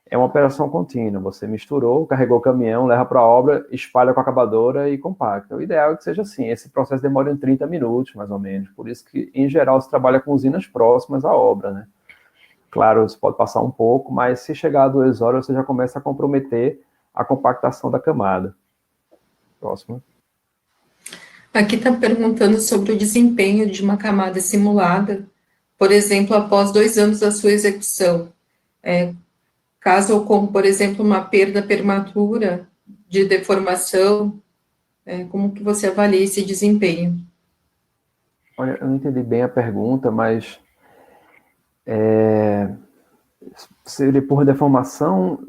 é uma operação contínua. Você misturou, carregou o caminhão, leva para a obra, espalha com a acabadora e compacta. O ideal é que seja assim. Esse processo demora em 30 minutos, mais ou menos. Por isso que, em geral, se trabalha com usinas próximas à obra, né? Claro, você pode passar um pouco, mas se chegar a 2 horas, você já começa a comprometer a compactação da camada. Próximo. Aqui está perguntando sobre o desempenho de uma camada simulada, por exemplo, após 2 anos da sua execução. Caso ocorra, por exemplo, uma perda prematura de deformação, como que você avalia esse desempenho? Olha, eu não entendi bem a pergunta, mas seria por deformação,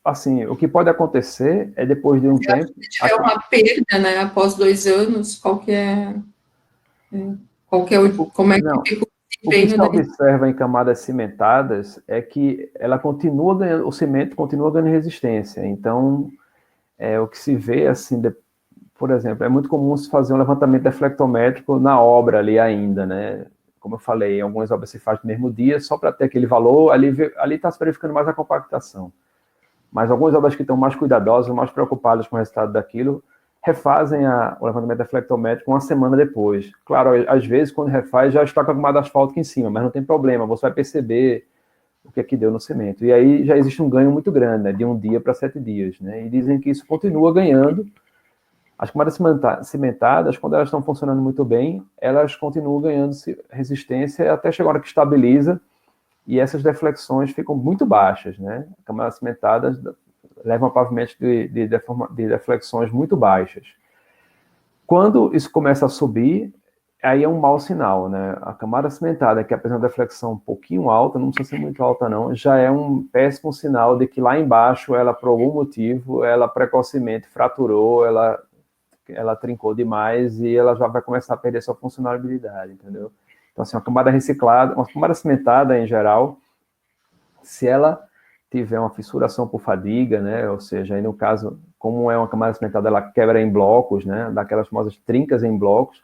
assim, o que pode acontecer é depois de um tempo... Se tiver uma perda, né, após 2 anos, como é que fica o O que se desempenho da... observa em camadas cimentadas é que ela continua ganhando, o cimento continua ganhando resistência. Então, o que se vê, assim, por exemplo, é muito comum se fazer um levantamento deflectométrico na obra ali ainda, né? Como eu falei, em algumas obras se faz no mesmo dia, só para ter aquele valor, ali está se verificando mais a compactação. Mas algumas obras que estão mais cuidadosas, mais preocupadas com o resultado daquilo, refazem o levantamento deflectométrico uma semana depois. Claro, às vezes, quando refaz, já está com a camada asfáltica em cima, mas não tem problema, você vai perceber o que é que deu no cimento. E aí já existe um ganho muito grande, né, de 1 dia para 7 dias. Né, e dizem que isso continua ganhando. As camadas cimentadas, quando elas estão funcionando muito bem, elas continuam ganhando resistência até chegar a hora que estabiliza, e essas deflexões ficam muito baixas, né? Camadas cimentadas levam a pavimentos de deflexões muito baixas. Quando isso começa a subir, aí é um mau sinal, né? A camada cimentada, que apresenta deflexão um pouquinho alta, não precisa ser muito alta não, já é um péssimo sinal de que lá embaixo ela, por algum motivo, ela precocemente fraturou, ela trincou demais e ela já vai começar a perder sua funcionalidade, entendeu? Então, assim, uma camada reciclada, uma camada cimentada em geral, se ela tiver uma fissuração por fadiga, né, ou seja, aí no caso, como é uma camada cimentada, ela quebra em blocos, né, daquelas famosas trincas em blocos,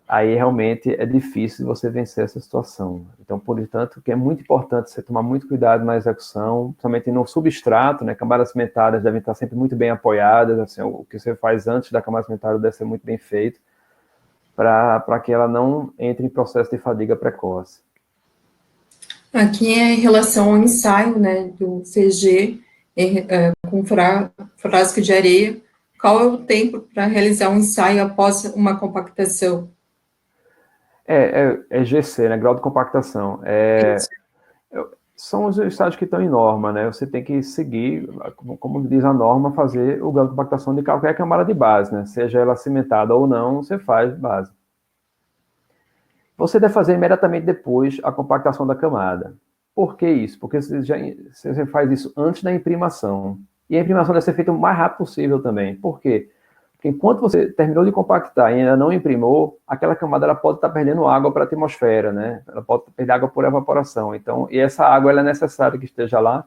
aí realmente é difícil você vencer essa situação. Então, portanto, que é muito importante você tomar muito cuidado na execução, principalmente no substrato, né, camadas cimentadas devem estar sempre muito bem apoiadas, assim, o que você faz antes da camada cimentada deve ser muito bem feito, para que ela não entre em processo de fadiga precoce. Aqui é em relação ao ensaio, né, do CG com frasco de areia. Qual é o tempo para realizar um ensaio após uma compactação? É GC, né, grau de compactação. São os estágios que estão em norma, né? Você tem que seguir, como diz a norma, fazer o grau de compactação de qualquer camada de base, né? Seja ela cimentada ou não, você faz base. Você deve fazer imediatamente depois a compactação da camada. Por que isso? Porque você faz isso antes da imprimação. E a imprimação deve ser feita o mais rápido possível também. Por quê? Porque enquanto você terminou de compactar e ainda não imprimou, aquela camada ela pode estar perdendo água para a atmosfera, né? Ela pode perder água por evaporação. Então, e essa água ela é necessária que esteja lá,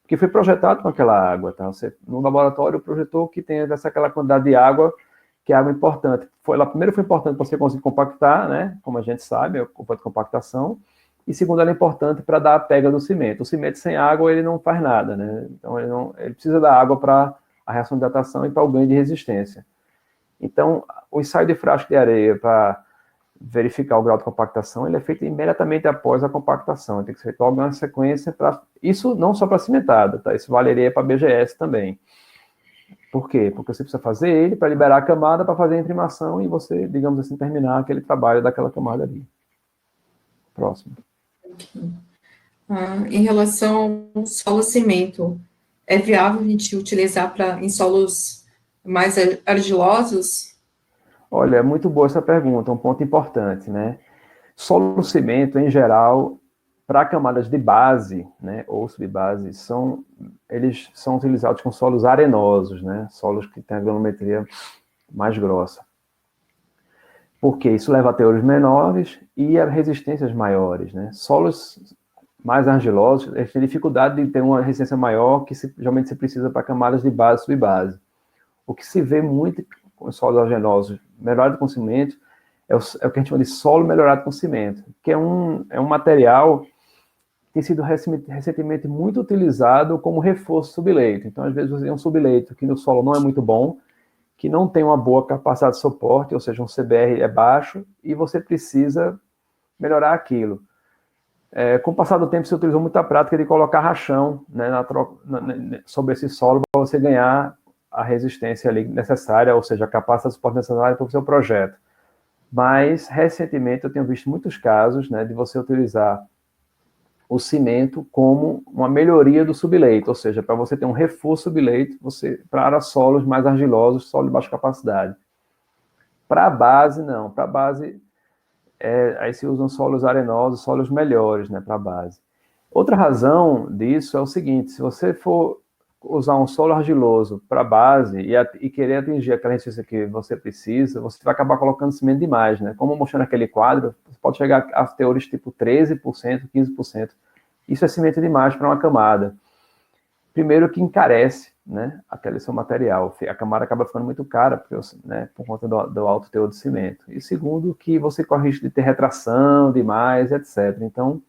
porque foi projetado com aquela água, tá? Você, no laboratório, projetou que tenha aquela quantidade de água, que é água importante. Primeiro foi importante para você conseguir compactar, né? Como a gente sabe, é o composto de compactação. E segundo, ela é importante para dar a pega do cimento. O cimento sem água, ele não faz nada, né? Então, ele precisa da água para a reação de hidratação e para o ganho de resistência. Então, o ensaio de frasco de areia para verificar o grau de compactação, ele é feito imediatamente após a compactação. Tem que ser feito logo na sequência. Isso não só para cimentada, tá? Isso valeria para BGS também. Por quê? Porque você precisa fazer ele para liberar a camada para fazer a imprimação e você, digamos assim, terminar aquele trabalho daquela camada ali. Próximo. Em relação ao solo-cimento, é viável a gente utilizar em solos mais argilosos? Olha, é muito boa essa pergunta, um ponto importante, né? Solo-cimento, em geral, para camadas de base, né, ou subbase, eles são utilizados com solos arenosos, né? Solos que têm a granulometria mais grossa. Porque isso leva a teores menores e a resistências maiores, né? Solos mais argilosos, eles têm dificuldade de ter uma resistência maior que geralmente se precisa para camadas de base e subbase. O que se vê muito com solos arenosos melhor de cimento é o que a gente chama de solo melhorado com cimento, que é um material que tem sido recentemente muito utilizado como reforço subleito. Então, às vezes, você tem um subleito que no solo não é muito bom, que não tem uma boa capacidade de suporte, ou seja, um CBR é baixo, e você precisa melhorar aquilo. Com o passar do tempo, se utilizou muita prática de colocar rachão, né, sobre esse solo para você ganhar a resistência ali necessária, ou seja, a capacidade de suporte necessária para o seu projeto. Mas, recentemente, eu tenho visto muitos casos, né, de você utilizar o cimento como uma melhoria do subleito, ou seja, para você ter um reforço subleito, para solos mais argilosos, solo de baixa capacidade. Para a base, não. Para a base, aí se usam solos arenosos, solos melhores, né, para a base. Outra razão disso é o seguinte: se você for usar um solo argiloso para a base e querer atingir aquela resistência que você precisa, você vai acabar colocando cimento demais, né? Como mostrando naquele quadro, você pode chegar a teores tipo 13%, 15%. Isso é cimento demais para uma camada. Primeiro que encarece, né, aquele seu material. A camada acaba ficando muito cara, porque, né, por conta do alto teor de cimento. E segundo que você corre risco de ter retração demais, etc. Então,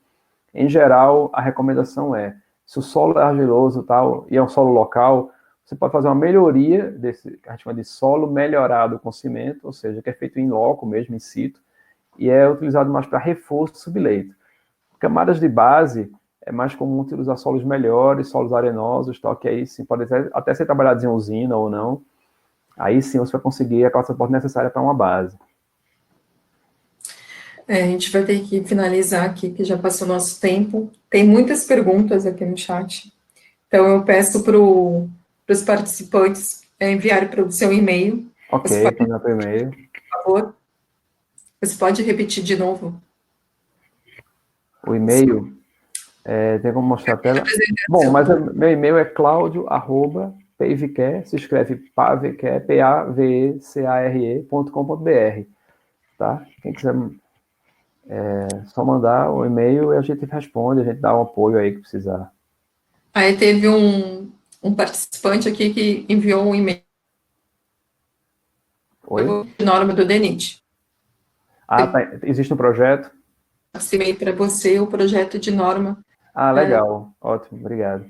em geral, a recomendação é, se o solo é argiloso tal, e é um solo local, você pode fazer uma melhoria desse, que a gente chama de solo melhorado com cimento, ou seja, que é feito em loco mesmo, in situ, e é utilizado mais para reforço subleito. Camadas de base, é mais comum utilizar solos melhores, solos arenosos, tal, que aí sim pode até ser trabalhados em usina ou não. Aí sim você vai conseguir a classe de suporte necessária para uma base. A gente vai ter que finalizar aqui, que já passou nosso tempo. Tem muitas perguntas aqui no chat. Então, eu peço para os participantes enviarem para o seu e-mail. Ok, mandar para o e-mail. Por favor. Você pode repetir de novo? O e-mail, tem como mostrar a tela? Bom, mas meu e-mail é claudio@pavecare, se escreve pavecare, pavecare.com.br, tá? Quem quiser só mandar o e-mail e a gente responde, a gente dá o apoio aí que precisar. Aí teve um participante aqui que enviou um e-mail. Oi? Norma do DENIT. Ah, tá. Existe um projeto? Esse e-mail para você, o projeto de norma. Ah, legal. Ótimo, obrigado.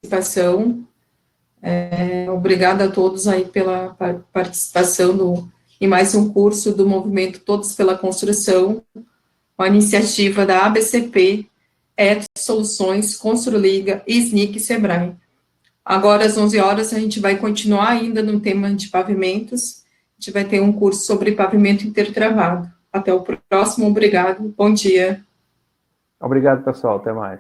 Participação. Obrigada a todos aí pela participação em mais um curso do movimento Todos pela Construção, uma iniciativa da ABCP, Soluções, Construliga, SNIC e Sebrae. Agora, às 11 horas, a gente vai continuar ainda no tema de pavimentos. A gente vai ter um curso sobre pavimento intertravado. Até o próximo, obrigado, bom dia. Obrigado, pessoal, até mais.